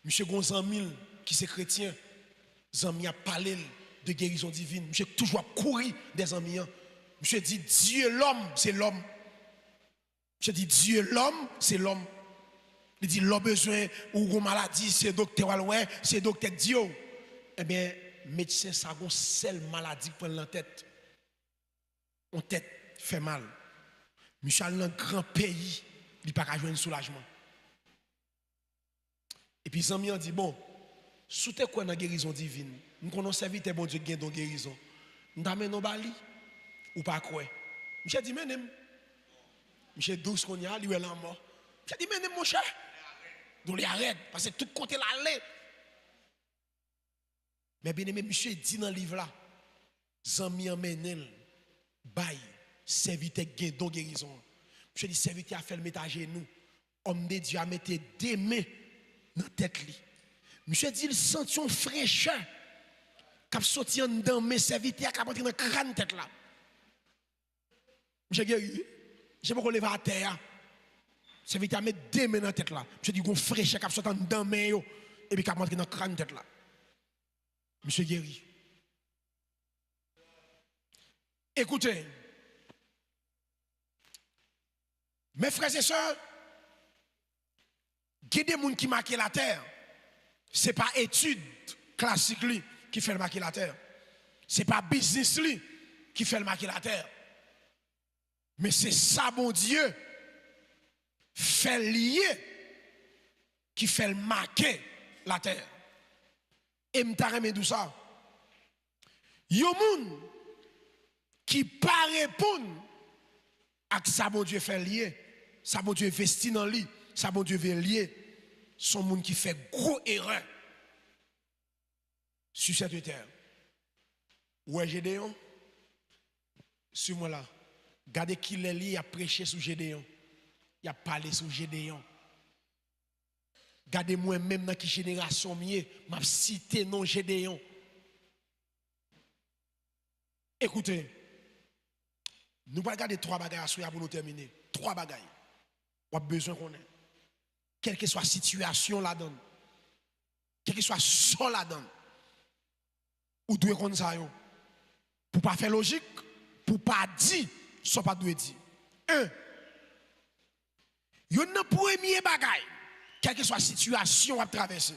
Monsieur gon zanmil qui c'est chrétien, zanmi a parlé de guérison divine. Monsieur toujours courir des amis. Monsieur dit Dieu l'homme, c'est l'homme. Monsieur dit Dieu l'homme, c'est l'homme. Il dit l'homme besoin ou une maladie, c'est docteur ouais, c'est docteur Dieu. Eh bien, médecin ça gon seule maladie pour la tête. En tête fait mal. Michel dans un grand pays, il pas qu'à jouer un soulagement. Et puis Zami a dit bon, sous tes quoi dans guérison divine, nous connaissons serviteur bon Dieu gagne dans guérison. Nous t'amène au Bali ou pas quoi. Michel dit mais Michel douce qu'on y a, lui est là mort. Michel dit mais mon cher. Donc il arrête parce que tout côté l'aller. Mais bien aimé monsieur dit dans le livre là, Zami emmène bail serviteur gain don guérison. Monsieur dit serviteur a fait le mettre à genoux. Homme de Dieu a mettre des mains dans tête li. Monsieur dit il sent une fraîcheur qui a sorti en dedans mes serviteurs qui a rentré dans crâne tête là. Monsieur guéri. Je pas lever à terre. Serviteur a mettre des mains dans tête là. Monsieur dit une fraîcheur qui a sorti en dedans main yo et puis qui a rentré dans crâne tête là. Monsieur guéri. Écoutez, mes frères et sœurs, il y a des gens qui marquent la terre. Ce n'est pas étude classique qui fait le marquer la terre. Ce n'est pas business qui fait le marquer la terre. Mais c'est ça, mon Dieu, fait lier qui fait le marquer la terre. Et je tout ça. Il y a des gens qui ne répondent pas à ça, mon Dieu fait lier. Ça, mon Dieu investi dans lui. Ça, mon Dieu veut lier. Son monde qui fait gros erreur sur cette terre. Ouais, Gédéon, sur moi là. Regardez qui est lié, il a prêché sur Gédéon. Il a parlé sur Gédéon. Regardez moi même dans qui génération mieux, m'a cité non Gédéon. Écoutez, nous allons regarder 3 bagages pour nous terminer. 3 bagages. On a besoin qu'on ait. Quelle que soit la situation là-dedans, quel que soit son là-dedans, ou doit qu'on ça yo. Pour pas faire logique, pour pas dire, ça pas doit dire. 1. Yon nan premier bagay, quelle que soit la situation à traverser.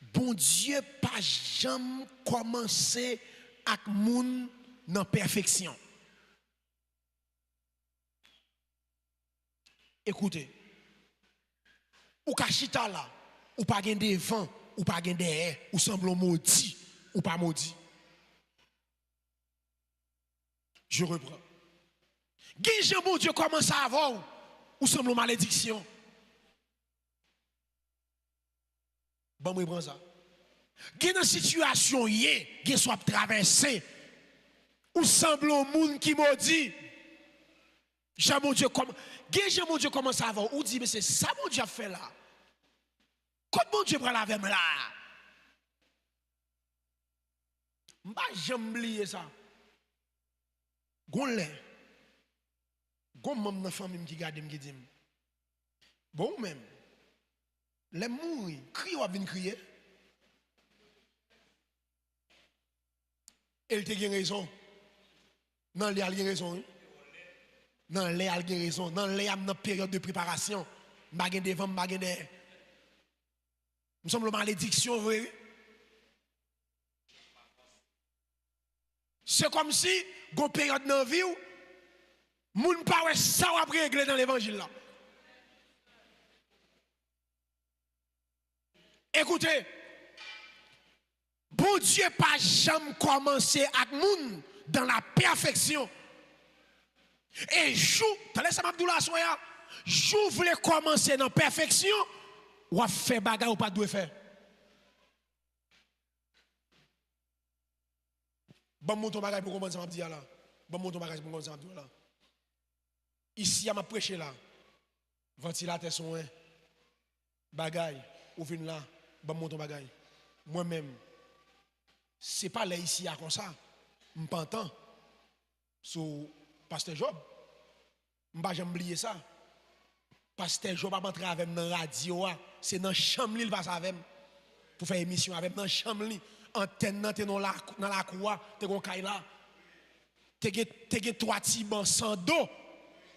Bon Dieu pas jamais commencer avec moun dans perfection. Écoutez, ou ka chita là, ou pas gen devant, ou pas gen derrière, ou semble maudit, ou pas maudit. Je reprends. Gen bon Dieu commence à avoir, ou semble malédiction. Bon, moi prends ça. Gen dans situation yé, gen soit traversé, ou semble moun qui maudit. Jean mon Dieu commence à voir, ou dit mais c'est ça mon Dieu a fait là. Quand mon Dieu prend la veille là. M'pa jamais oublier ça. Gon même dans famille qui garde me dit bon même les mourir, crie ou venir crier. Elle te gen raison. Non, il a raison. Non, les a raison. Non, les a une période de préparation. Baguen devant, baguen derrière. Nous sommes la malédiction, vrai. C'est comme si, une période dans la vie où, moun pa wè ça va régler dans l'évangile là. Écoutez, bon Dieu pas jamais commencé avec moun dans la perfection. Et jou, t'as laissé Abdoula Soya, jou voulait commencer dans la perfection, ou a fait bagarre ou pas de faire. Bon mon ton bagage pour commencer à dire là. Bon mon ton bagage pour commencer à dire là. Ici, à m'a prêché là. Ventilateur son un. Bagaille, ou vin là, bon mon ton bagage. Moi-même, c'est pas là ici à comme ça. M'entends sur Pasteur Job, m'pas jamais oublier ça. Pasteur Joe pas rentrer avec dans radio, c'est dans chambre il passe avec pour faire émission avec dans chambre li. Antenne nan dans la cour, t'es gon kay là. T'es trois petits bancs sans dos.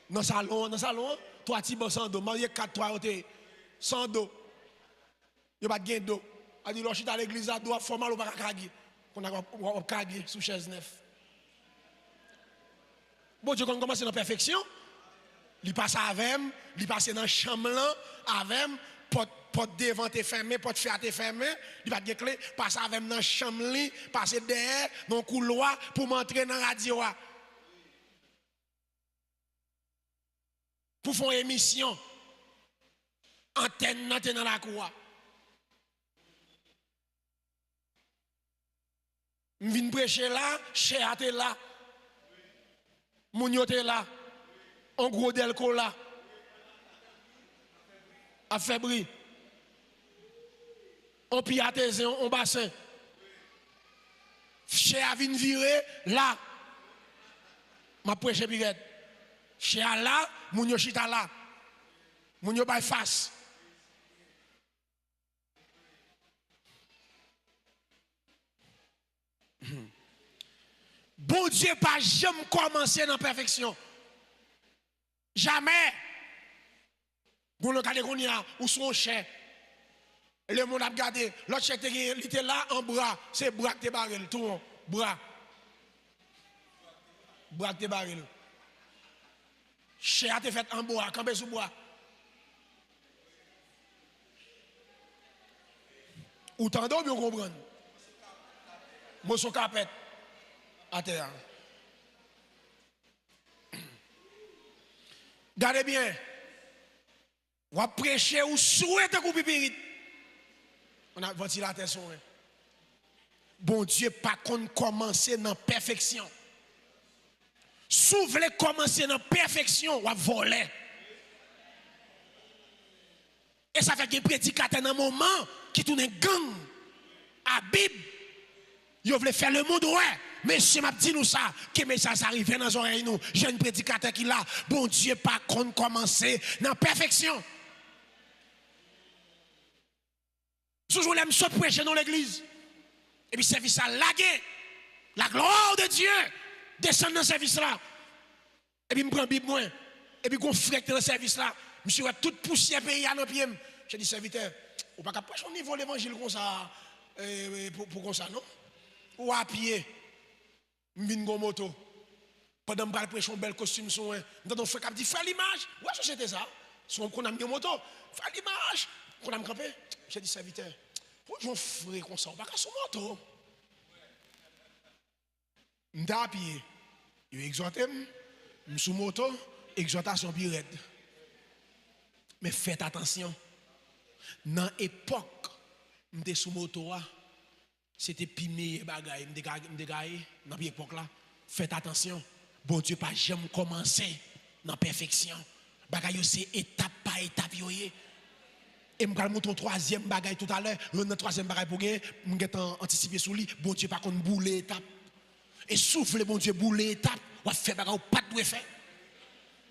Dans le salon, trois petits bancs sans dos. Marié 4-3 sans dos. Il n'y a pas de dos. A dit, lorsque tu à l'église, il doit formal ou pas kagé. On a kagé sous chaise neuf. Bon Dieu, quand on commence dans la perfection, il passe avec, il passe dans la chambre avec, porte devant te fermé, porte faire te fermé, il va te clé, passe avec dans la chambre, passe derrière, dans le couloir pour m'entrer dans la radio. Pour faire une émission, antenne dans la cour. Je viens prêcher là, Chéa est là, Mounio est là, en gros Delco là, à Fébri, en Piatézé, en bassin. Chéa vient virer là, ma prêcher pirate. Chéa là, Mounio chita là, Mounio bay face. Bon Dieu, pas jamais commencé dans la perfection. Jamais. Vous regardez qu'on y a, ou son chien. Le monde a regardé. L'autre chien était là en bras. C'est bras qui te barrel. Tout le monde. Bras. Bras qui te barrel. Chien a été fait en bois. Campé sous bois. Ou t'entends bien comprendre. Moi, son capette. À terre. Gardez bien. On va prêcher ou souhaiter couper pirit. On a ventilateur son. Bon Dieu, pas qu'on commence dans la perfection. Si vous voulez commencer dans la perfection, on va voler. Et ça fait que les prédicateurs dans un moment qui tourne gang à Bible. Ils veulent faire le monde, ouais. Mais si m'a dit nous ça, que message arrive dans nos oreilles nous, jeune prédicateur qui là, bon Dieu, pas qu'on commencer dans la perfection. Toujours l'aime se prêcher dans l'église. Et puis service à laguer. La gloire de Dieu descend dans ce service là. Et puis me prend Bible moins. Et puis qu'on frette dans ce service là. Monsieur a toute poussière pays à nos pieds. J'ai dit serviteur, ou pas capable de niveau l'évangile comme ça pour comme ça non? Ou à pied. M'vin gon moto. Pendant m'pral prêcher un bel costume son dans frère qui dit faire l'image. Ouais, c'était ça. Son qu'on a mis en moto, faire l'image. Qu'on a campé. J'ai dit serviteur, pour j'en frère comme ça, on pas sur moto. M'ta à pied. Il exhorté sous moto, exhortation plus raide. Mais faites attention. Dans l'époque, m'étais sous moto, c'était pimé bagaille, m'dégaye dans l'époque là. Faites attention. Bon Dieu pas jamais commencer dans perfection. Bagaille c'est étape par étape yoyé. Et m'gal monter troisième bagaille tout à l'heure, le troisième bagaille pour gagner, m'get anticiper sur lui. Bon Dieu pas qu'on boule étape. Et souffle bon Dieu boule étape, ou faire bagaille pas de faire.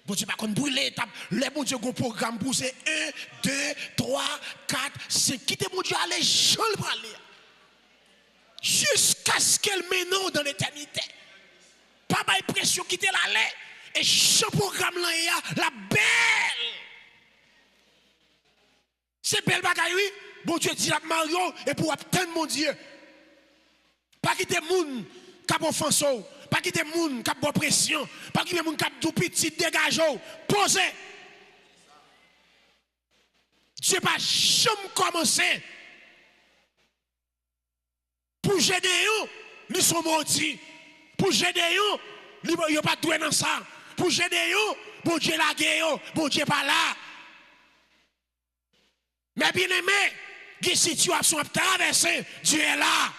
Bon Dieu, pas qu'on brûle l'étape. Les bon Dieu, un programme pour c'est 1, 2, 3, 4, 5. Quittez mon Dieu, allez, je le aller. Jusqu'à ce qu'elle mène dans l'éternité. Pas de pression, quittez l'aller. Et ce programme là, il y a la belle. C'est belle bagaille, oui. Bon Dieu dit la Mario, et pour attendre mon Dieu. Pas quitter moun, cap offense. Pas quitter moun cap bonne pression, pas quitter moun cap tout petit dégageo, posez. Dieu pas jamais commencer. Pour Gédéon, ils sont maudits. Pour Gédéon, ils n'ont pas doué dans ça. Pour Gédéon, bon Dieu la guerre, bon Dieu pas là. Mais bien aimé, qui situation à traverser, Dieu est là.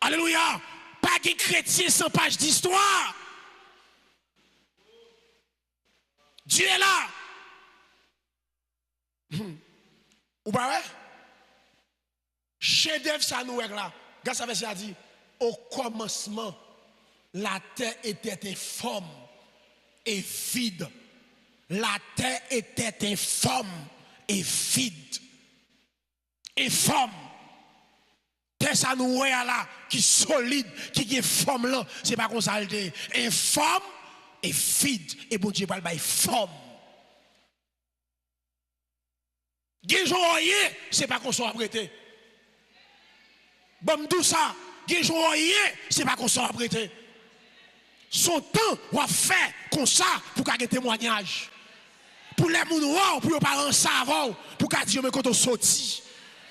Alléluia. Pas de chrétien sans page d'histoire. Dieu est là. Ou pas ouais? Chef-d'œuvre ça nous est là. Grâce à ça dit au commencement la terre était informe et vide. La terre était informe et vide. Informe. Terre ça nous est là, qui solide, qui est forme là. C'est pas comme ça. Informe et vide. Et bon Dieu, il forme. Guéjoyer, c'est pas qu'on soit prêté. Bon, tout ça, guéjoyer, c'est pas qu'on soit prêté. Son temps, on va faire comme ça pour qu'il y ait des témoignages. Pour les gens, pour les parents savants, pour qu'ils disent, mais quand on sortit,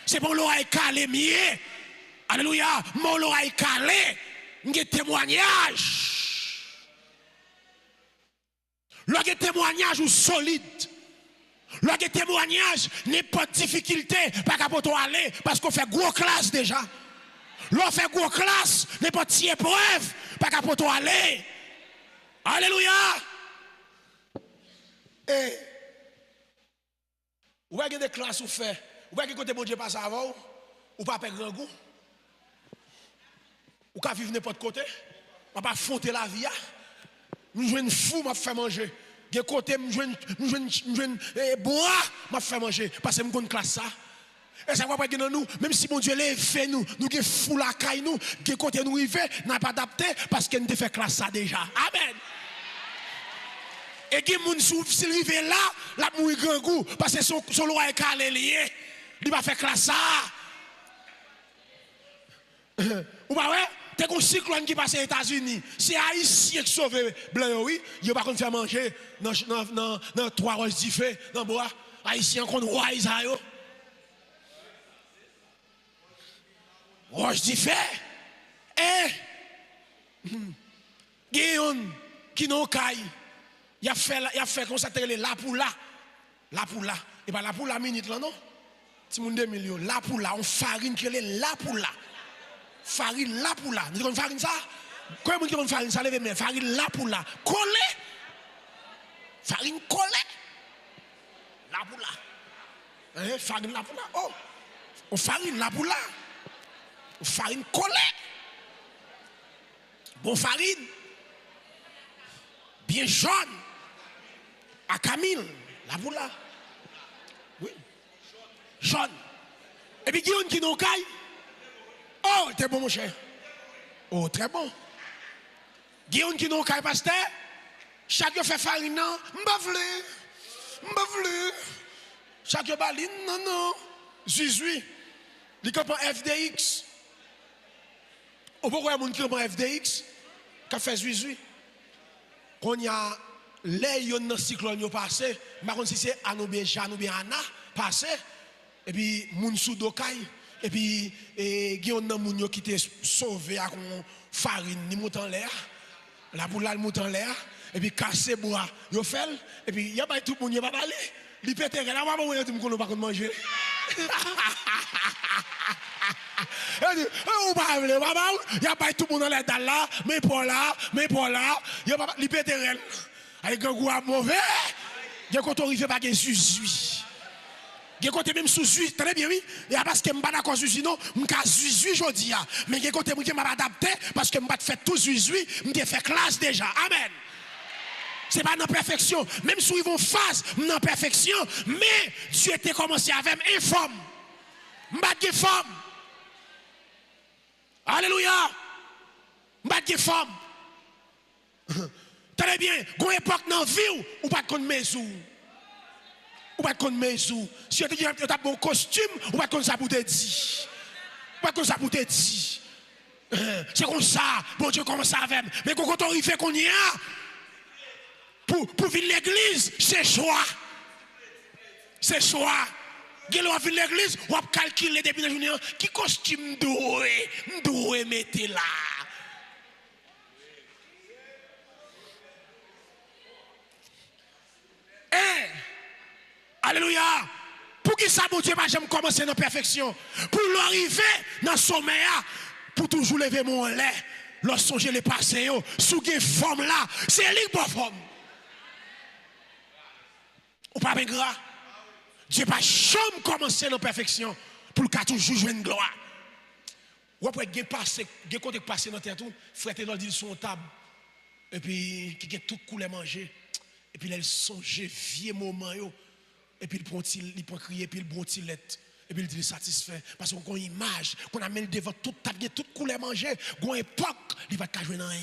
c'est pour l'oreille calée, mieux. Alléluia, mon l'oreille calée, des témoignages. Le témoignage ou solide. Le témoignage n'est pas de difficulté, pas qu'à pour aller, parce qu'on fait gros classe déjà. L'on fait gros classe, n'est pas de épreuve, pas qu'à pour aller. Alléluia. Et, vous voyez des classes ou fait, vous voyez que côté bon Dieu passe avant, ou pas faire grand goût, ou qu'à vivre n'importe côté, on va pas fonder la vie. Nous jouons fou, m'a fait manger. De côté, nous jouons bois, m'a fait manger. Parce que nous connaissons classe ça. Et ça va pas dans nous, même si mon Dieu l'a fait nous avons fou la caille nous, de côté nous arriver, n'a pas adapté parce que nous avons fait classe ça déjà. Amen. Et qui moun s'il arrive là, la mourir grand goût parce que son loi est calé lié. Il va faire classe ça. Ou pas ouais? T'es un cyclone qui passe aux États-Unis. C'est Haïtien qui sauve blanc, oui. Il va pas faire manger dans 3 roches diffé, dans bois. Haïtien qu'on roi Isaïe. Roche diffé. Guillaume qui n'ont caille. Il a fait comme ça, là pour là. Là pour là. Et pas là pour la minute là, non? Si mon 2 millions, là pour là, on farine qui est là pour là. Farine là pour là. Vous avez farine ça? Comment vous avez farine ça? Levez mais farine là pour là. Collé. Farine collée. Là pour là. Farine là pour là. Oh. On farine là pour là. On farine collée. Bon farine. Bien jaune. À Camille. Là pour là. Oui. Jaune. Et puis Guillaume qui nous caille. Oh, t'es bon, mon cher. Oh, très bon. Guillaume qui nous caille, pasteur. Chaque fait farine, non. M'bavle. Chaque baline, non. Zuzui. Il comprend FDX. Ou pourquoi il y a des gens qui comprennent FDX? Qui fait Zuzui? Quand il y a les gens dans cyclone passé, je ne sais pas si c'est Anoubé Jean ou bien Anna passé, et puis Mounsou Dokai. Et puis, il y a des gens qui étaient sauvés avec une farine, ni montent en l'air, la boule monte en l'air, et puis casser bois, ils fait, et puis il y a pas tout le monde qui va parler, il pète, là, on va pas manger. Il y a pas tout le monde dans l'air là, mais pas là, il y a pas il pète, avec un goût mauvais, il y a quand on arrive pas de Zuzui. Il côté même sous Zuzui, très bien, oui. Et parce que je ne suis pas d'accord Zuzui, non, je suis Zuzui aujourd'hui. Mais il côté je ne pas adapté parce que je ne fais tout Zuzui, je fais classe déjà. Amen. Ce n'est pas dans la perfection. Même si ils vont phase dans la perfection, mais Dieu était commencé avec informe. Je ne suis pas alléluia. Je ne suis pas très bien. Quand époque dans la vie, ou pas de maison. Ou pas de maison. Si tu as un bon costume, ou pas de ça pour te dire. Ou pas de ça pour te dire. C'est comme ça, bon Dieu commence avec. Mais quand on arrive qu'on y a, pour venir l'église, c'est choix. C'est choix. Quand on vient l'église, on va calculer depuis la journée, qui costume doit mettre là. Alléluia. Pour qui ça, mon Dieu, j'aime commencer dans la perfection. Pour l'arriver dans le sommet, pour toujours lever mon lait. Lorsque je l'ai passé, sous une forme là, c'est lui pour forme. Ou pas bien gras. Dieu pas jamais commencer dans la perfection pour qu'il toujours jouer une gloire. Ou après, il y a passé dans terre tout, frère, dans dit son table. Et puis, qui a tout coulé manger. Et puis elle songe vieux moment yo. Et puis il prend crier puis il bon tilette. Et puis il dit satisfait parce qu'on a une image qu'on amène devant toute table, toute couleur manger, gon époque, il va pas jouer dans rien.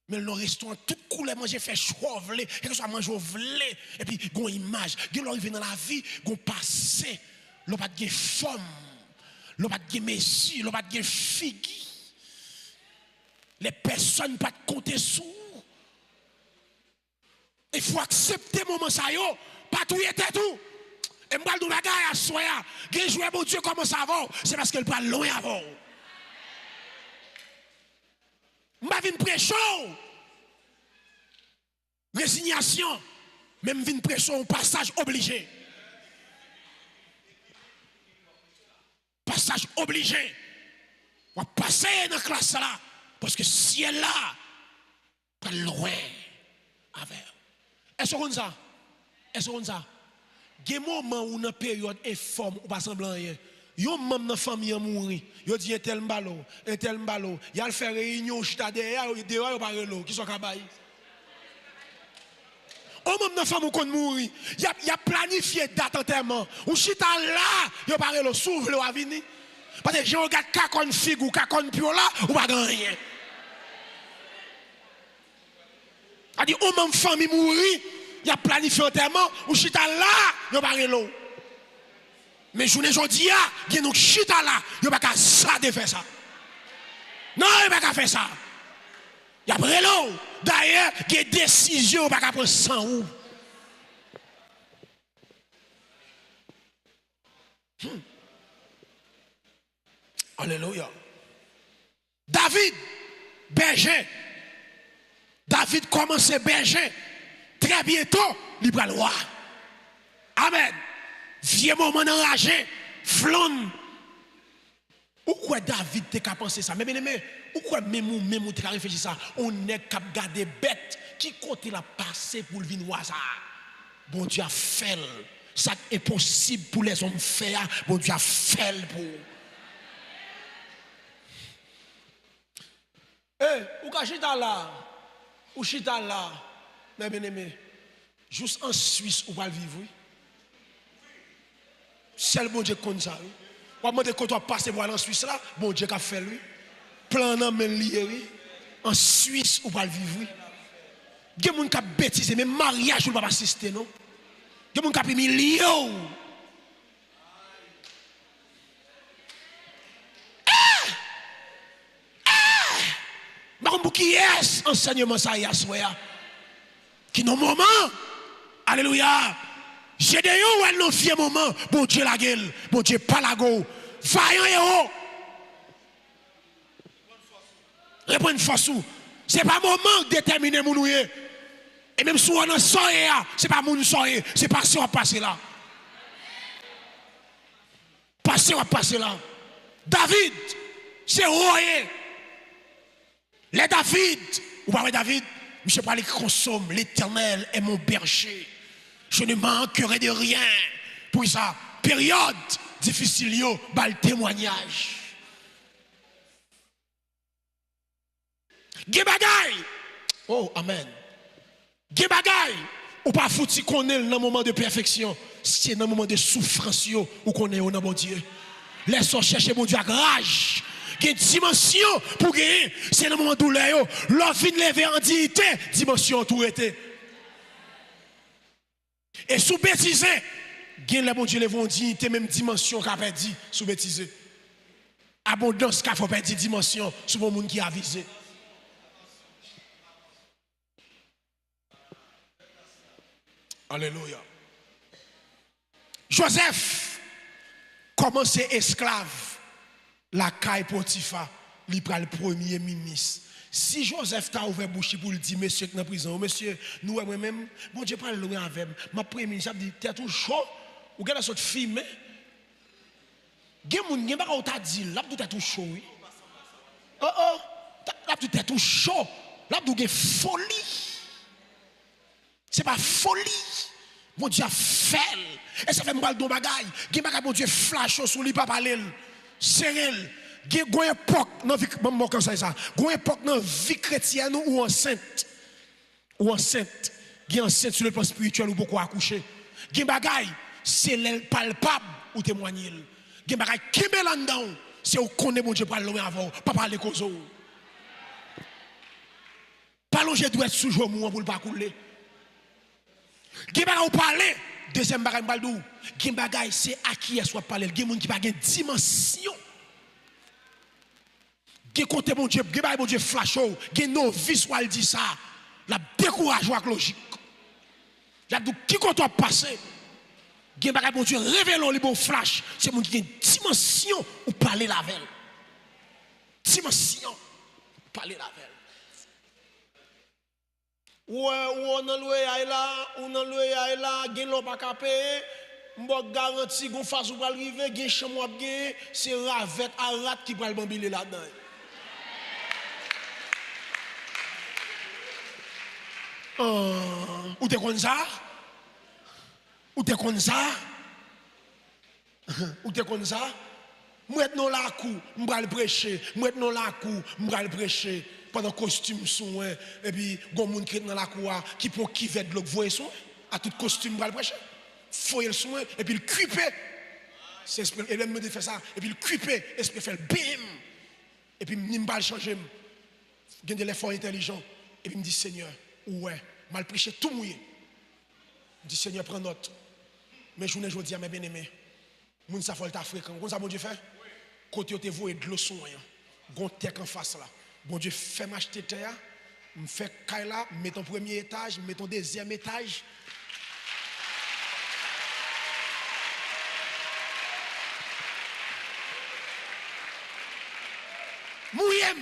Mais le restaurant toute couleur manger fait chouavler, et que soit manger vlé et puis gon image, gon arrive dans la vie, gon passé, l'on pas de forme, l'on pas de mesure, l'on pas de figue. Les personnes pas de compter sous. Il faut accepter le moment ça yo, pas tout était tout. Et moi le bagage à soya, gen jouer mon Dieu comment ça va, c'est parce qu'elle parle loin avant. M'a vinn prêcher. Résignation, même vinn prêcher un passage obligé. Passage obligé. On va passer dans la classe là parce que si elle là, pas loin avec. Est-ce qu'on ça? Est-ce qu'on ça? Il y a des moments où dans période informe ou pas semblant rien. Yo même dans famille mouri, yo dit un tel mbalo, y a le faire réunion chita derrière, dehors yo parler qui sont kabay. Ou même dans famille kon mouri, y a planifié date enterrement, ou chita là, yo parler s'ouvre le avini. Parce que j'ai regarde kakon figue ou kakon pio là, ou pas rien. A dit ou même famille mouri, y a planifié enterrement, ou chita là, yo parler l'eau. Mais journée aujourd'hui, il y a donc chita là, il n'y a pas qu'à ça de faire ça. Non, il n'y a pas qu'à faire ça. Il y a après l'eau. D'ailleurs, il y a des décisions, il n'y a pas qu'à prendre sans ou. Alléluia. David, berger. David commence berger. Très bientôt, il va le roi. Amen. Vieux moment enragé, flon. Pourquoi David t'a pensé ça? Mais bien aimé, pourquoi même t'a réfléchi ça? On est cap garder bête qui côté la passé pour le venir ça. Bon Dieu a fait ça est possible pour les hommes faire. Bon Dieu a fait pour. Ou ka chita là, ou chita là, mais bien aimé, juste en Suisse ou va vivre. Seul bon Dieu comme ça. On va demander quand on passe pour aller en Suisse là, bon Dieu a fait lui. Plan nan men lié en Suisse ou pas vivre. Il y a des gens qui bêtise, mais mariage ou pas assister non. Il y a des gens qui millions. Pour qui est enseignement ça y a soya qui non moment alléluia j'ai des yo ou non fier moment bon Dieu la gueule bon Dieu pas la go vaillant héros répondre force c'est pas moment déterminer mon et même si on en soye c'est pas mon soye c'est passer à passer là David c'est royer. Les David, ou pas David, je parle qui consomme, l'Éternel est mon berger. Je ne manquerai de rien. Pour ça, période difficile, bal témoignage. Gebagay, oh amen. Gebagay, ou pas fouti qu'on est dans le moment de perfection, c'est dans le moment de souffrance ou qu'on est dans mon Dieu. Laissons chercher mon Dieu à rage. Une dimension pour gagner, c'est le moment de douleur. L'homme vient lever en dignité, dimension tout été. Et sous bêtise, gagne le bon Dieu lever en dignité, même dimension qu'a perdu sous bêtise. Abondance qu'a fait perdre dimension sous le monde qui a visé. Alléluia. Joseph commence esclave. La caille Potiphar, il prend le premier ministre. Si Joseph t'a ouvert bouche pour lui dire, monsieur, qui est en prison, monsieur, nous, moi-même, bon Dieu, parle loin avec ma premier ministre, dit, t'es tout chaud, ou qu'elle a sorti film, gen moun, pas t'a dit, là, tout est tout chaud, oui. Là, tout est tout chaud, là, tout est folie. C'est pas folie. Bon Dieu a fait. Et ça fait mal de bagaille. Gen bagay, bon Dieu, flash sur lui, pas parler. Serel, il y a une époque dans la vie chrétienne ou enceinte. ou enceinte, qui est enceinte sur le plan spirituel ou beaucoup accoucher. Qui bagaille, c'est palpable ou témoigner. Qui bagaille qui met là-dedans, c'est où connaît mon Dieu pour loin avant, pas parler cause. Pas longer doit être toujours mouvant pour le pas couler. Qui bagaille parler, deuxième bagaille baldou, qui bagaille c'est à qui est soit parler, qui monde qui pas une dimension. Qui compte mon Dieu, qui bagaille mon Dieu flash out, qui novice ou elle dit ça, la décourage avec logique. Il y a qui compte passer. Qui bagaille mon Dieu révélons les bons flash, c'est mon qui a une dimension ou parler la veille. Dimension parler la veille. Ou on a loué là, on a loué là, gen l'on pas capé, m'bok garanti gon face ou va arriver, gen chambre ap gen, c'est ravette à rat qui va le bambile là-dedans. Ou te kon ça? Ou te kon ça? Ou te kon ça? Maintenant la cou, m'bral prêcher, maintenant la cou, m'bral prêcher. Pendant costume soin et puis gon moun qui dans la cour qui prend qui vête l'eau voyer soin à tout costume va le prêcher foyer le soin et puis le cuipé c'est et l'aime me fait ça et puis le cuipé esprit fait bim et puis m'im pas changer gagne de l'effort intelligent et puis me dit Seigneur ouais mal prêcher tout mouillé me dit Seigneur prends note mais journée jodi à mes bien-aimés moun ça faut ta fréquent comme ça bon Dieu fait côté te voyer de l'eau soin gon tête en face là. Bon Dieu, fais m'acheter terre, me fait kaila, mets ton premier étage, mets ton deuxième étage. Mouyem.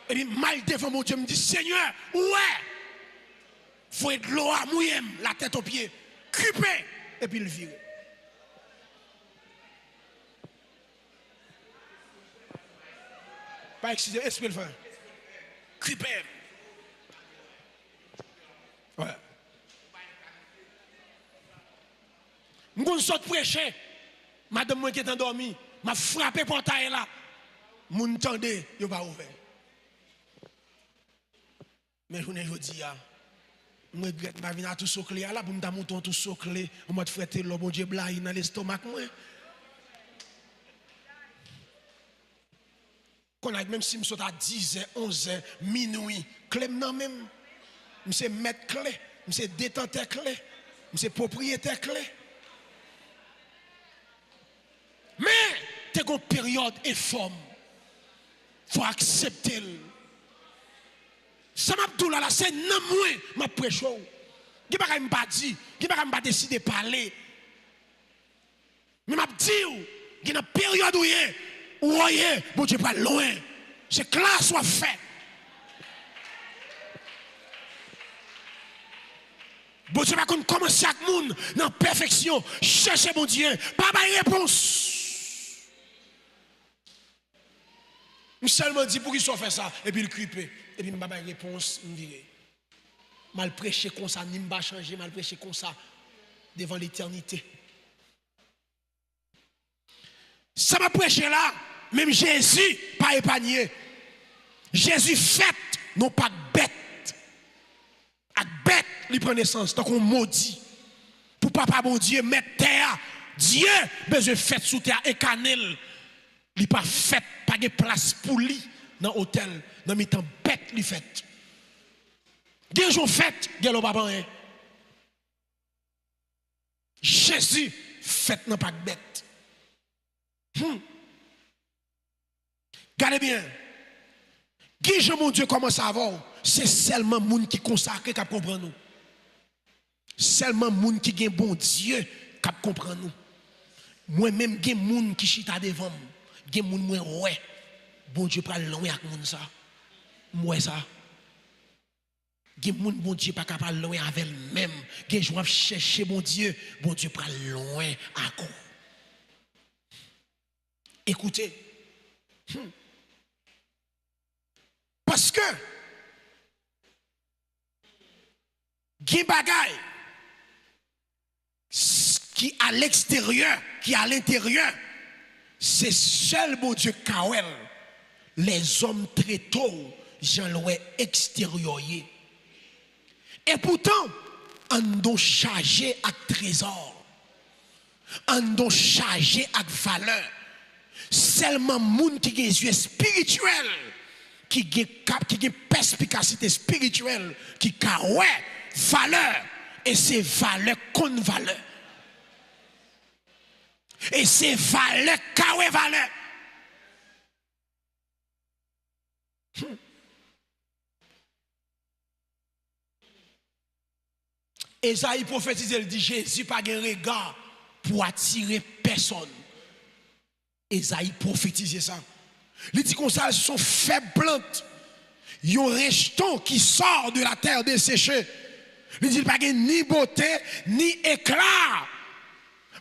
Et puis mal devant mon Dieu me dit Seigneur, ouais. Faut de l'eau à mouyem, la tête aux pieds, cupé et puis le virer. Pas exciter, esprit le faire. Cupé. Ouais. M'gon sort prêcher. Madame moi qui est endormie, m'a frappé portail là. Moun tande, yo pas ouvert. Mais je dis ah, moi regrette pas venir tout soclé là pour me monter tout soclé, on m'a fait le bon Dieu blague dans l'estomac moi. Même si je suis à 10h, 11h, minuit, clé non même. Je suis maître clé, je suis détenteur clé, je suis propriétaire clé. Mais, tu as une période et forme. Il faut accepter. Ça m'a dit là, c'est non moi, ma prêche. Je ne pas dire, je ne pas décider de parler. Mais je dis, il y a une période où il y a. Voyez, bon Dieu pas loin. C'est que là soit fait. Bon Dieu pas qu'on commence chaque monde dans perfection. Cherchez mon Dieu. Pas de réponse. Je seulement dit pour qu'il soit fait ça. Et puis il cripe. Et puis je pas de réponse. Je virer. Mal prêché comme ça. Ni pas changer. Mal prêché comme ça. Devant l'éternité. Ça m'a prêché là. Même Jésus, pas épargné. Jésus fait, non pas bête. À bête, il prend naissance. Donc on maudit. Pour papa bon Dieu, mettre terre. Dieu, besoin fait sous terre et canel. Il pas fait, pas de place pour lui dans l'hôtel. Dans le temps bête, il fait. Des jours fait, il n'y a pas rien. Jésus fait, non pas bête. Regardez bien. Qui mon Dieu commence à avoir, c'est seulement les gens qui consacrent qui comprennent nous. Seulement les gens qui ont bon Dieu qui comprennent nous. Moi-même, il y a des gens qui chita devant moi. Il y a des gens qui ouais. Bon Dieu parle loin avec nous ça. Moi ça. Il y a des gens bon Dieu pas capable loin avec eux-mêmes. Il y a des gens qui chercher bon Dieu parle loin avec nous. Écoutez. Parce que qui bagaille qui à l'extérieur, qui à l'intérieur, c'est seul bon Dieu Kawel. Les hommes très tôt, j'en l'ai extérieur. Et pourtant, on doit charger avec trésor. On doit charger avec valeur. Seulement moun qui a des yeux spirituels, qui a perspicacité spirituelle, qui a valeur. Et c'est valeur contre valeur. Et c'est valeur qui valeur. Esaïe prophétise, il dit Jésus n'a pas de regard pour attirer personne. Esaïe prophétise ça. Il dit comme ça, ce sont faibles plantes. Il y a un rejeton qui sort de la terre desséchée. Il dit pas ni beauté, ni éclat.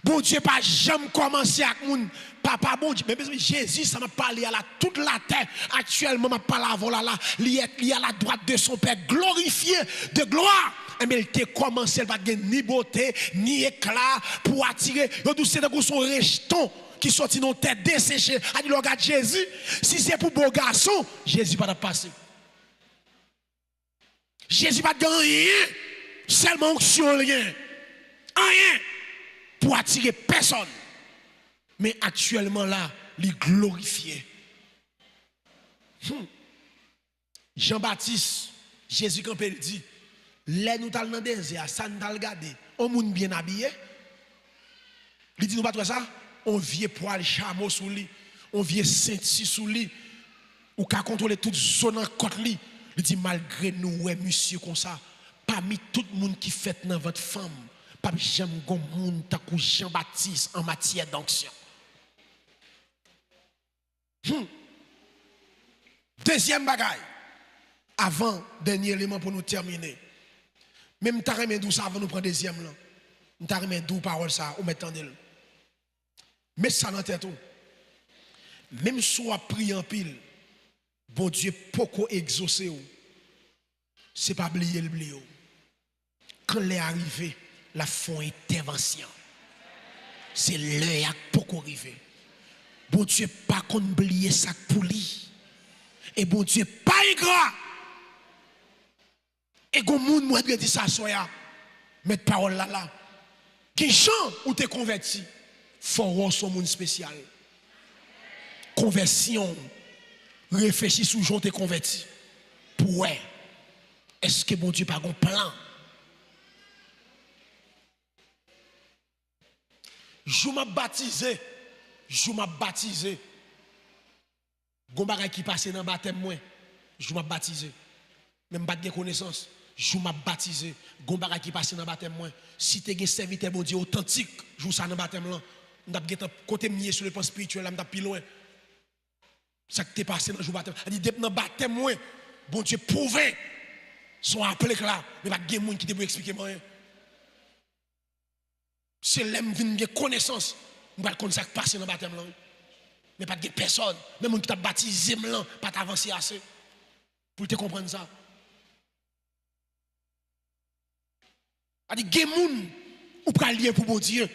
Bon Dieu, pas jamais commencé avec mon papa, bon Dieu. Mais Jésus, ça m'a parlé à toute la terre. Actuellement, m'a parlé avant là, il est à la droite de son Père, glorifié de gloire. Mais il a commencé, il n'a pas ni beauté, ni éclat pour attirer. C'est de son rejeton qui sortit dans tête desséchée. A dit, regarde Jésus, si c'est pour beau garçon, Jésus va passer. Jésus va gagner rien, seulement onction rien. Rien pour attirer personne. Mais actuellement là, il est glorifié. Jean-Baptiste, Jésus quand il dit, les nous dans le désert, ça nous regarder, on monde bien habillé. Il dit nous pas tout ça, on vient poil chameau sous lui, on vient ceinture sous lui, ou qu'à contrôler toute zone en côte lui. Il dit malgré nous ouais monsieur comme ça, parmi tout le monde qui fait dans votre femme, pas jamais gon monde ta kou Jean-Baptiste en matière d'onction. Deuxième bagaille, avant dernier élément pour nous terminer. Même t'as remis d'où ça avant nous prendre deuxième là. T'as remis d'où parole ça ou mettre en mais ça dans tête tout. Même si on a prié en pile, bon Dieu poko exaucé ou. C'est pas oublier le blé. Quand l'est arrivé, la font intervention. C'est l'heure poko arrivé. Bon Dieu pas qu'on oublier ça pour lui. Et bon Dieu pas ingrat. Et gon moun moi dit ça soya. Mettre parole là. Qui chante ou t'es converti? Faut avoir son monde spécial. Conversion. Réfléchis sous jour t'es converti. Pour est-ce que bon Dieu pas un plan? Je m'ai baptisé. Je m'ai baptisé. Gon qui passe dans le baptême moi. Je m'ai baptisé. Même pas de connaissance. Je m'ai baptisé. Gon qui passe dans le baptême moi. Si tu es un serviteur bon Dieu authentique, joue ça dans le baptême là. On a côté mieux sur le plan spirituel, on a plus loin. Ça qui t'est passé dans le baptême. Il dit dans le baptême moi, bon Dieu prouvé son appelé là, mais pas de monde qui te expliquer moi. C'est l'homme qui a connaissance, on va connaître ça qui passe dans le baptême là. Mais pas de personne, même monde qui t'a baptisé là, pas t'avancer assez pour te comprendre ça. Il dit, il y a des gens qui ont lié pour bon Dieu.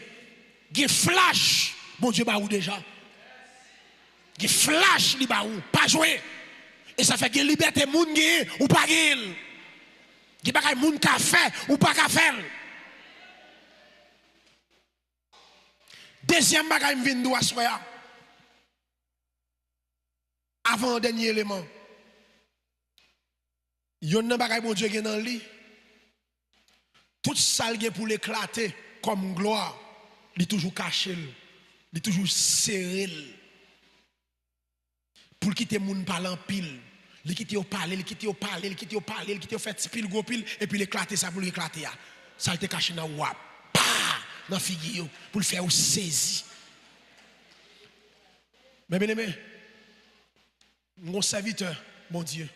Il y a flash, bon Dieu, ou déjà. Il y a flash, pas jouer. Et ça fait que liberté, moun ou pas gagner. Il y a des gens qui ont fait ou pas faire. Deuxième bagage, je viens de soya. Avant le dernier élément. Il y a un bagage, bon Dieu, qui est dans le lit. Tout ça pour l'éclater comme gloire, il est toujours caché, il est toujours serré. Pour quitter le monde parler en pile, il quitte au parler, il quitte au parler, il quitte au parler, il quitte au fait pile gros pile et puis l'éclater ça pour l'éclater. Ça il est caché dans wap, dans figure pour le faire saisir. Mais bien aimé, mon serviteur, mon Dieu,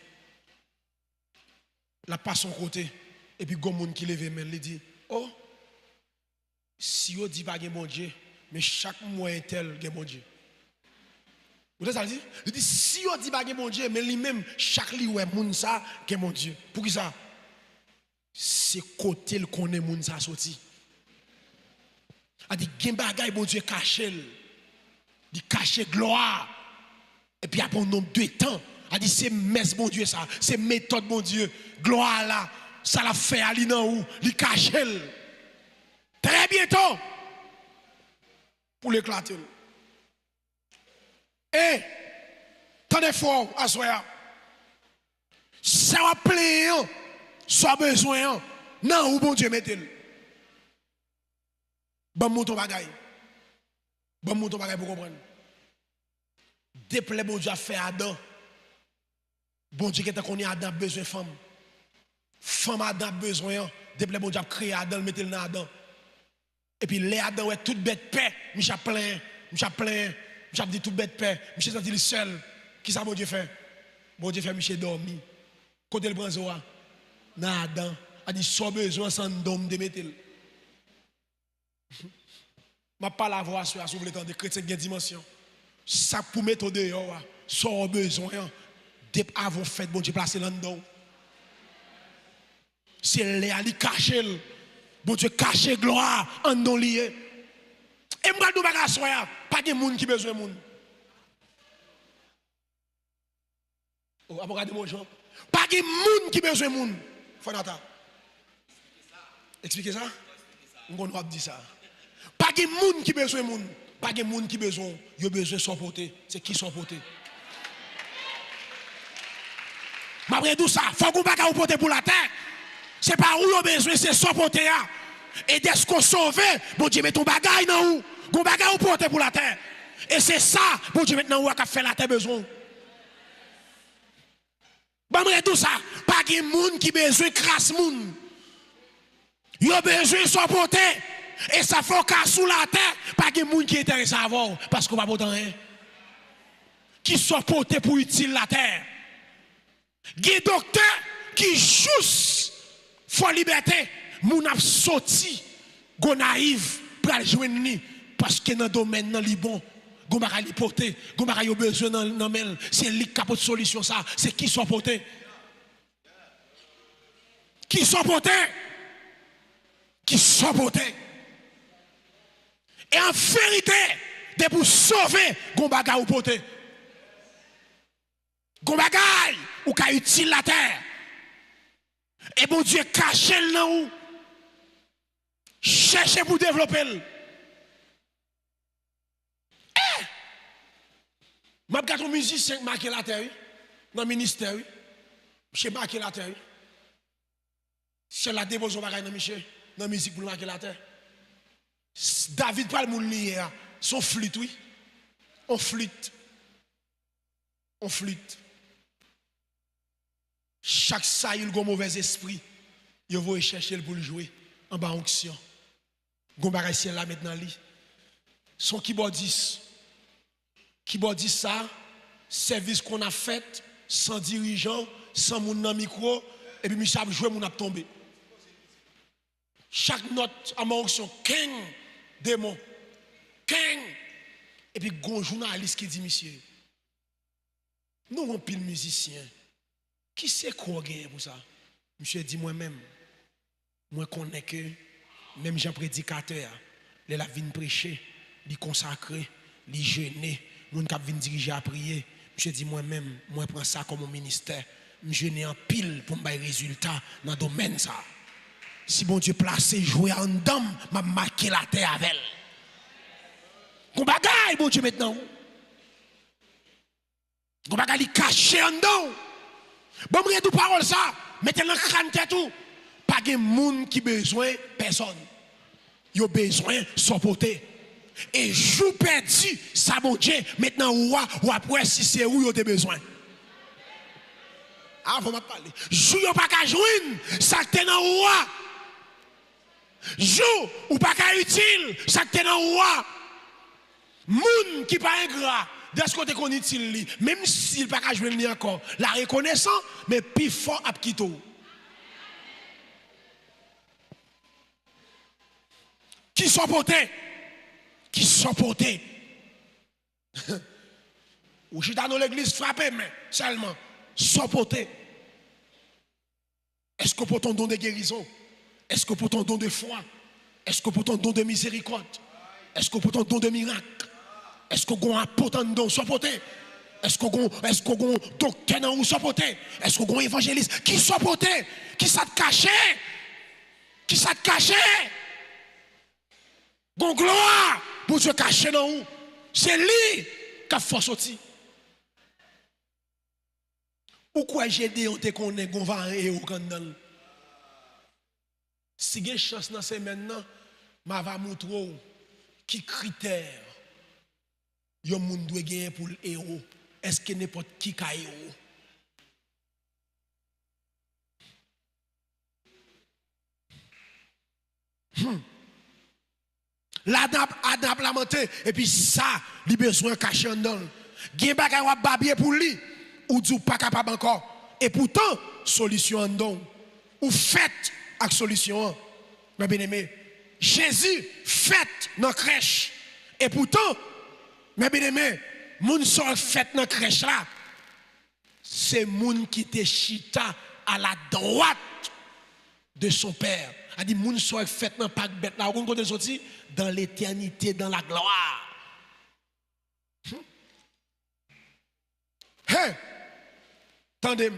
la passe son côté. Et puis, il y a des gens qui lèvent il dit, oh, si on dit pas que mon Dieu, mais chaque mois est tel que mon Dieu. Vous savez ça dit? Il dit, si on dit pas que mon Dieu, mais lui-même, chaque lieu est mon ça que mon Dieu. Pour qui ça? C'est côté le connaît mon ça sorti. Il dit, il y a des bagages, mon Dieu caché. Il cache gloire. Et puis, après un nombre de temps, il dit, c'est messe, mon Dieu, ça. C'est méthode, mon Dieu. Gloire là. ça l'a fait à l'île ou li cache. Très bientôt pour l'éclater. Et tant d'efforts à soi. Ça va plein, soit besoin, non, ou bon Dieu mettez-le. Bon mouton bagaille. Bon mouton bagaille pour comprendre. Depuis bon Dieu a fait Adam. Bon Dieu qui est qu'on Adam besoin de femme. Femme Adam besoin. Depuis bon Dieu a créé Adam, mettez-le dans Adam. Et puis les Adam est toute bête paix. Micha plein. Micha dit toute bête paix. Micha senti le seul. Qui ça bon Dieu fait? Bon Dieu fait Micha dormi. Côté le branzoa. Dans Adam. A dit sans besoin sans dôme de mettre. Je pas la voix sur le temps de chrétien qui a dimension. Ça pour mettre au dehors, sans besoin, avant fait, bon Dieu placé là-dedans. C'est les ali caché, bon Dieu caché gloire, en don lié. Et moi, nous ne pas de monde qui besoin de monde. Oh, regardez mon Jean. Pas de monde qui besoin de monde. Fonata. Expliquez ça? On va dire ça. Pas de monde qui besoin de monde. Pas de monde qui besoin. Il a besoin de supporter. C'est qui supporter? Mais après tout ça, il faut qu'on ne pas porter pour la terre. Ce n'est pas où il a besoin, c'est supporter. Et dès qu'on sauve, bon Dieu met ton bagage dans où? Ton bagage ou porter pour la terre. Et c'est ça, bon Dieu maintenant où a fait la terre besoin. Bon après tout ça, pas de monde qui besoin de crasse monde. Il a besoin de supporter. Et ça fait qu'à sous la terre, pas de monde qui est intéressé à avoir, parce qu'on va pas rien. Qui sont portés pour utile la terre. Des docteurs qui juste font liberté, moun a sorti, go naïf, pour aller joindre ni, parce que dans le domaine, dans le bon, go m'a li porter, go m'a yo besoin dans mel, c'est lui qui a de solution ça, c'est qui sont portés. Qui sont portés? Qui sont portés? Et en vérité, de pour sauver, gon bagay ou porter. Gon bagay ou ka utile la terre. Et bon Dieu cache le dans ou. Cherchez pour développer. Eh! Je regarde un musicien qui marque la terre, dans le ministère, je marque la terre. C'est la dévotion dans la musique pour marquer la terre. David parle de lié, son flûte, oui. On flûte. On flûte. Chaque ça, il a un mauvais esprit. Il va chercher pour le jouer en bas onction. Gombaré ciel là maintenant li. Son keyboardiste. Keyboardiste ça, service qu'on a fait sans dirigeant, sans moun nan micro et puis Michel jouer moun a tombé. Chaque note en onction, king démon. King et puis gon journaliste qui dit monsieur. Nous on pile musicien. Qui c'est quoi gagner pour ça? Monsieur dit moi-même. Moi connais que même Jean prédicateur, les la vinn prêcher, li consacrer, li jeûner, moun k'ap vinn diriger à prier. Monsieur dit moi-même, moi prends ça comme un ministère. Je jeûner en pile pour me résultat dans le domaine ça. Si bon Dieu placé jouer en dame, m'a marqué la terre avec elle. Qu'on bagaille bon Dieu maintenant. Qu'on bagaille li caché en dedans. Bon m'ré tout parole ça, mettez dans crâne tout. Pas de monde qui besoin personne. Yo besoin supporter. Et jou perdu ça bon Dieu maintenant ou après si c'est où yo te besoin. Ah vous m'a parler. Jou yo pas ka joindre ça te dans roi. Jou ou pas ka utile ça te dans roi. Moun qui pas ingrat de ce côté qu'on utile li même s'il pas ka joindre ni encore la reconnaissance mais plus fort ap kito. Qui sont portés? Qui sont portés? Ou je suis dans l'église frappé, mais seulement sont portés. Est-ce que pour ton don de guérison? Est-ce que pour ton don de foi? Est-ce que pour ton don de miséricorde? Est-ce que pour ton don de miracle? Est-ce que pour ton don soit porté? Est-ce qu'on docteur dans ou supporter? Est-ce qu'on évangéliste qui supporter? Qui ça te caché? Qui ça te caché? Gon gloire pour Dieu caché dans où? C'est lui qui a fait sortir. Pourquoi j'ai dit on te connaît qu'on va et au canal? Si j'ai chance dans ces maintenant, ma va montrer qui critère yon moun doit gagner pour le héros. Est-ce que n'importe qui a héros? L'adap lamenté et puis ça, il besoin caché en dedans. Gen bagay wap babye pour lui ou dit pas capable encore. Et pourtant, solution en dedans. Ou fait avec solution. Mais bien aimé, Jésus fait dans crèche. Et pourtant, mais bien aimé, moun sol fait dans crèche là. C'est moun qui te chita à la droite de son père. A dit moun sol fait dans pas bête là, on côté sorti dans l'éternité, dans la gloire. Hey, tendez,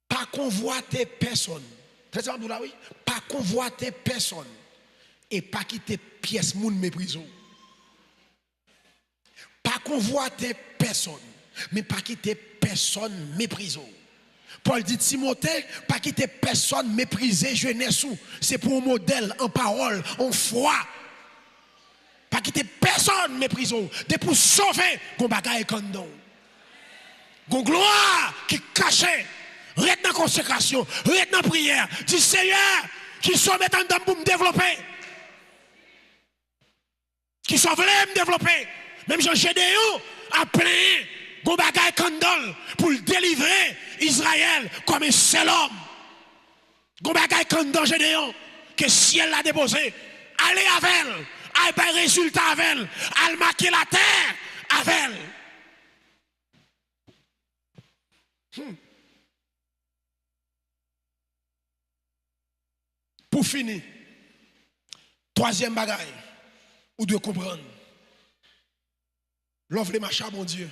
pas convoiter personne. Très simple là oui, pas convoiter personne et pas quitter pièce moun méprisou. Pas convoiter personne, mais pas quitter personne méprisou. Paul dit Timothée, pas quitter personne mépriser jeunesse ou. C'est pour un modèle en parole, en foi. Pas quitter personne méprisou. C'est pour sauver gon bagaille kandon. Gon gloire qui cachait. Reste dans consécration, reste dans prière. Dis Seigneur, qui sont mettant dans pour me développer. Qui sont voulés me développer. Même Jean-Gédéon a plein gon bagaille kandol pour délivrer Israël comme un seul homme. Gon bagaille kandol Gédéon que ciel l'a déposé. Allez avec elle, allez par résultat avec elle, allez marquer la terre avec elle. Pour finir, troisième bagaille, vous devez comprendre. L'offre les marcher à bon Dieu.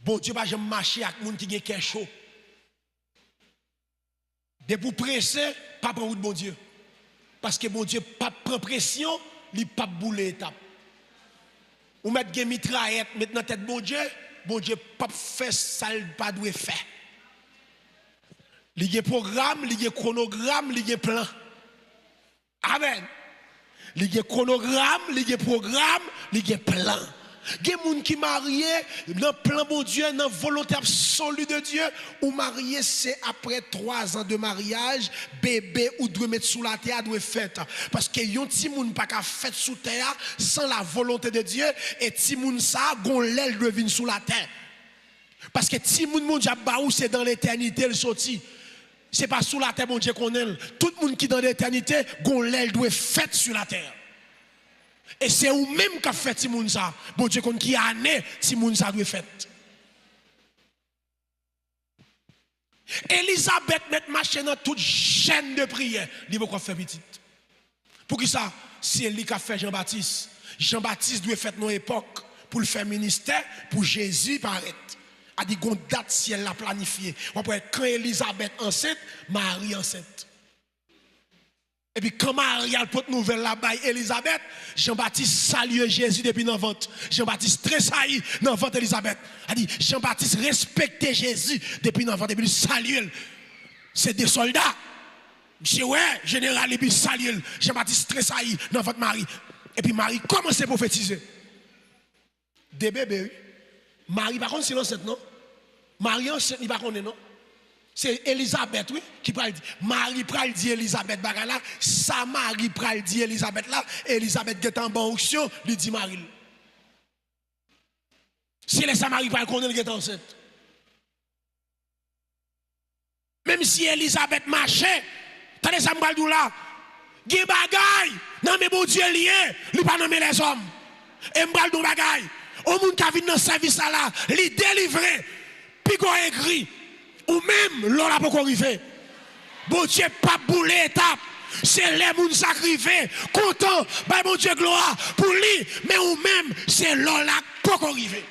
Bon Dieu va jamais marcher avec les gens qui ont cœur chaud. De pour presser, pas pour bon Dieu. Parce que bon Dieu pas prend pression, il pas bouler étape. Ou mettre des mitraillettes, mettre dans tête bon Dieu pas fait ça il pas doit faire. Il y a programme, il y a chronogramme, il y a plan. Amen. Il y a chronogramme, il y a programme, il y a plan. Il y a des gens qui sont mariés dans le plan de Dieu, dans la volonté absolue de Dieu. Ou marié, c'est après 3 ans de mariage, bébé ou doit mettre sous la terre, doit faire. Parce que yon ti moun pas qu'à faire sous terre sans la volonté de Dieu. Et ti moun ça, gon l'aile doit venir sous la terre. Parce que ti moun moun diabaou, c'est dans l'éternité le sorti. C'est pas sous la terre, mon Dieu, qu'on est. Tout le monde qui est dans l'éternité, gon l'aile doit faire sur la terre. Et c'est ou même qui a fait Timoun ça. Bon Dieu, qui a né, Timoun ça doit fait. Elisabeth met marché dans toute chaîne de prière. Il va quoi faire petit. Pour qui ça? C'est lui qui a fait Jean-Baptiste. Jean-Baptiste doit faire nos époques pour le faire ministère, pour Jésus paraître. A dit qu'on date si elle l'a planifié. Quand Elisabeth enceinte, Marie enceinte. Et puis quand Marie a le nouvelle là-bas, Elisabeth, Jean-Baptiste salue Jésus depuis dans ventre. Jean-Baptiste tressaillit dans ventre Elisabeth. A dit Jean-Baptiste respectait Jésus depuis dans ventre, depuis salue. C'est des soldats. Monsieur ouais, général, et puis salue. Jean-Baptiste tressaillit dans ventre Marie. Et puis Marie commence à prophétiser. Des bébés. Marie, par contre, c'est l'enceinte, non? Marie, enceinte, il va connaître, non? C'est Elisabeth, oui, qui pral dire. Marie pral dit Elisabeth bagala, sa Marie pral dit Elisabeth là, Elisabeth est en bonne onction, lui dit Marie. Si les Samarie pral connaître qu'elle est enceinte. Même si Elisabeth marchait, t'as des Samarie là, Gé bagay, non mais bon Dieu lié, lui pas nommer les hommes. Et m'bral don bagay. Au monde qui a vu dans le service là, li délivré, puis qu'on écrit, ou même l'on a pas arrivé. Bon Dieu pas boulé étape, c'est les gens qui arrivent, content, bah mon Dieu, gloire pour lui, mais ou même, c'est l'on là pour arriver.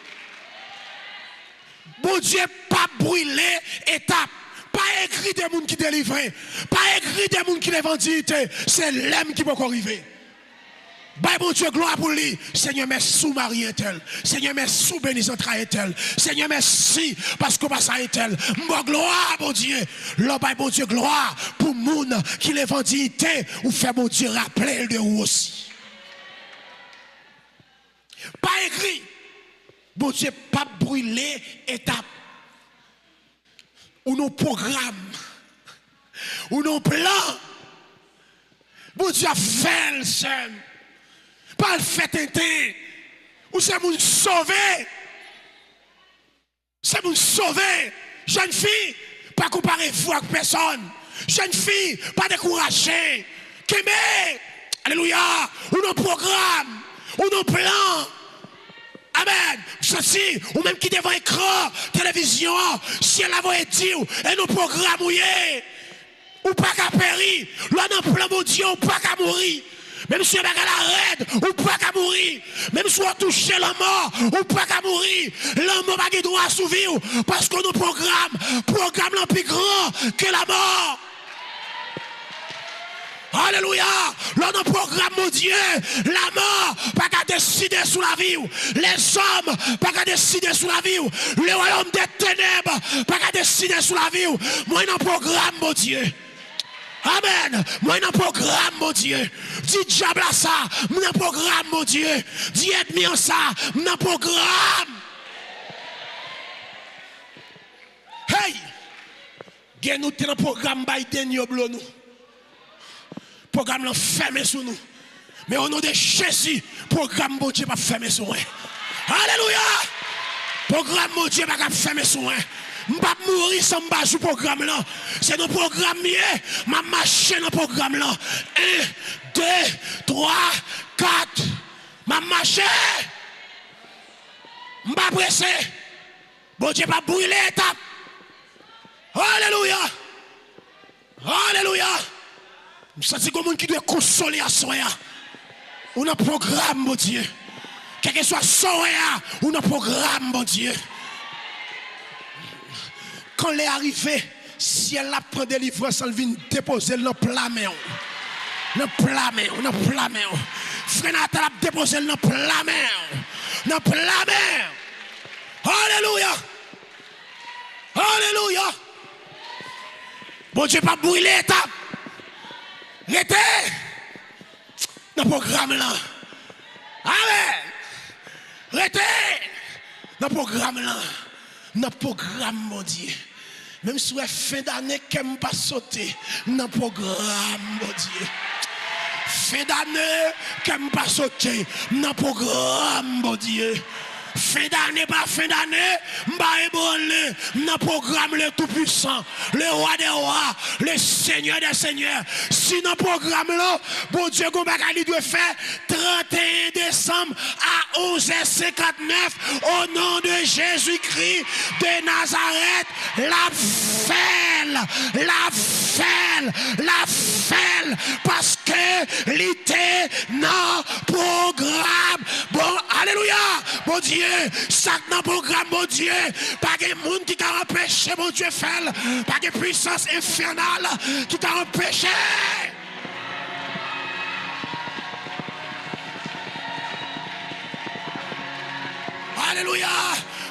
Bon Dieu, pas brûler étape. Pas écrit des gens qui délivrent. Pas écrit des gens qui l'évangélité. C'est l'homme qui peut arriver. Bah mon Dieu, gloire pour lui. Seigneur, merci sous Marie est-elle. Seigneur, merci sous Bénicentra est-elle. Seigneur, merci parce que ça est-elle. Moi, gloire, mon Dieu. Là, bah mon Dieu, gloire pour moun qui l'évangélité. Ou fait mon Dieu rappeler de vous aussi. Pas écrit. Bon Dieu, pas brûler étape. Ou nos programmes. Ou nos plans. Bon Dieu a fait le seul. Pas le fait tenter. Ou c'est mon sauver. C'est mon sauver. Jeune fille, pas comparer vous avec personne. Jeune fille, pas décourager. Qu'aimer. Alléluia. Ou nos programmes. Ou nos plans. Amen. Ceci, ou même qui devant écran, télévision, si elle a dit, et nos programmes, ou pas qu'à périr, là, dans plein mon Dieu, ou pas qu'à mourir. Même si on a la raide, ou pas qu'à mourir. Même si on touche la mort, ou pas qu'à mourir. La mort n'a pas droit à survivre, parce que nos programme l'en plus grand que la mort. Alléluia. Là, dans le programme, mon Dieu, la mort, pas qu'à décider sous la vie. Les hommes, pas qu'à décider sous la vie. Le royaume des ténèbres, pas qu'à décider sous la vie. Moi, dans le programme, mon Dieu. Amen. Moi, dans le programme, mon Dieu. Dis diable à ça. Dans le programme, mon Dieu. Dis ennemi en ça. Dans le programme. Hey. Gen nous dans le programme Biden, yoblo nous. Programme là fermé sur nous. Mais au nom de Jésus, programme bon Dieu pas fermé sur nous. Alléluia. Programme bon Dieu pas fermé sur nous. M'pas mourir sans m'pas jouer programme là. C'est nos programmes mieux. Ma marche dans programme là. 1 2 3 4. Ma marche. M'pas pressé. Bon Dieu pas brûler étape. Alléluia. Alléluia. C'est comme un qui doit consoler à soya. On a un programme, mon Dieu. Quel que soit soya, on a un programme, mon Dieu. Quand elle est arrivée, si elle a pris des livres, elle vient déposer dans le plat. Dans le plat, dans le plat. Frère Nathan a déposé dans le plat. Dans le plat. Alléluia. Alléluia. Bon Dieu, pas brûler l'étape. Restez dans le programme là. Amen. Restez dans le programme là. Dans le programme, mon Dieu. Même si vous fin d'année, qui ne pas sauter dans le programme, mon Dieu. Fin d'année, qui ne pas sauter dans le programme, mon Dieu. Fin d'année, pas fin d'année, m'a ébranlé dans le programme le Tout-Puissant, le Roi des Rois, le Seigneur des Seigneurs. Si dans le programme là, bon Dieu, il doit faire 31 décembre à 11h59 au nom de Jésus-Christ de Nazareth, la fêle, parce que l'été dans le programme. Bon, alléluia, bon Dieu. Ça dans le programme, mon Dieu, pas de monde qui t'a empêché, mon Dieu, faire, pas de puissance infernale qui t'a empêché. Alléluia,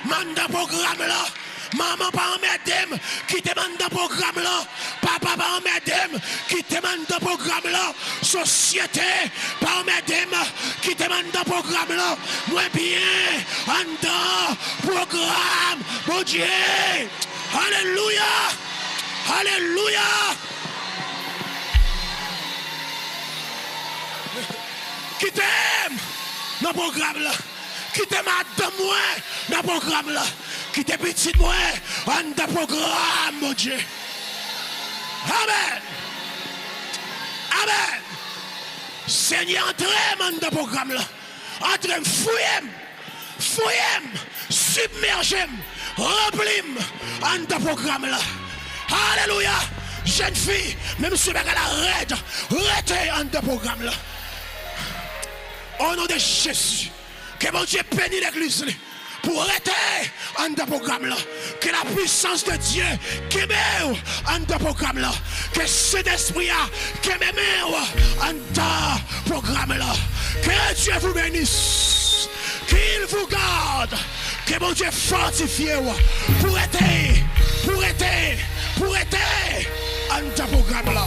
manda programme là. Maman pas en mesdames qui te mande dans programme là. Papa pas en mesdames qui te mande dans programme là. Société pas en mesdames qui te mande dans programme là. Moi bien en dans programme. Mon Dieu. Alléluia. Alléluia. Qui t'aime dans programme là. Qui t'aime madame moi dans programme là. Qui t'es petit moi, on t'a programme, mon Dieu. Amen. Amen. Seigneur, entrez dans le programme là. Entrez, fouillez, submergez, remplis dans le programme là. Alléluia. jeune fille, même si elle a raide, arrêtez en de programme là. Au nom de Jésus, que mon Dieu bénisse l'église pour arrêter en de programme là. Que la puissance de Dieu qui met en de programme là. Que cet esprit qui met en de programme là. Que Dieu vous bénisse. Qu'il vous garde. Que mon Dieu fortifie pour aider en de programme là.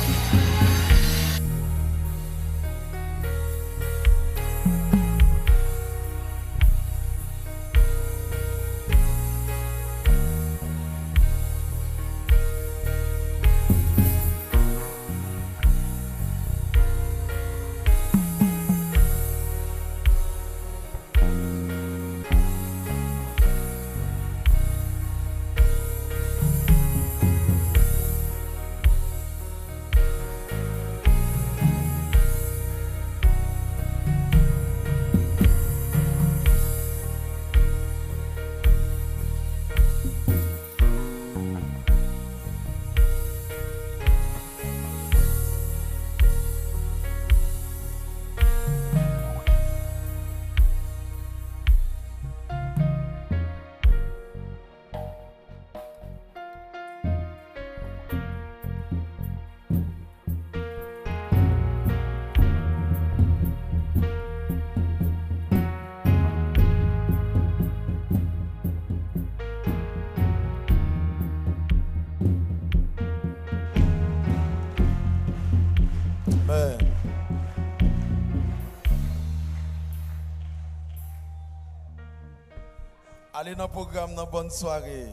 Allez dans le programme, dans bonne soirée.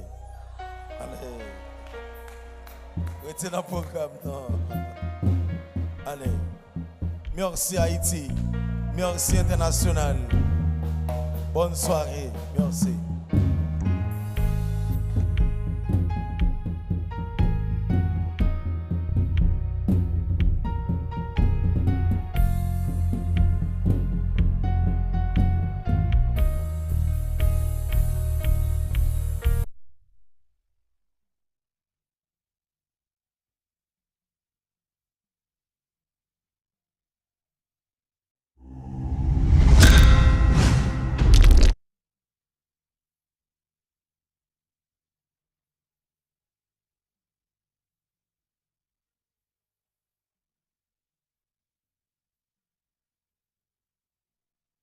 Allez. Restez dans le programme. Non. Allez. Merci Haïti. Merci International. Bonne soirée. Merci.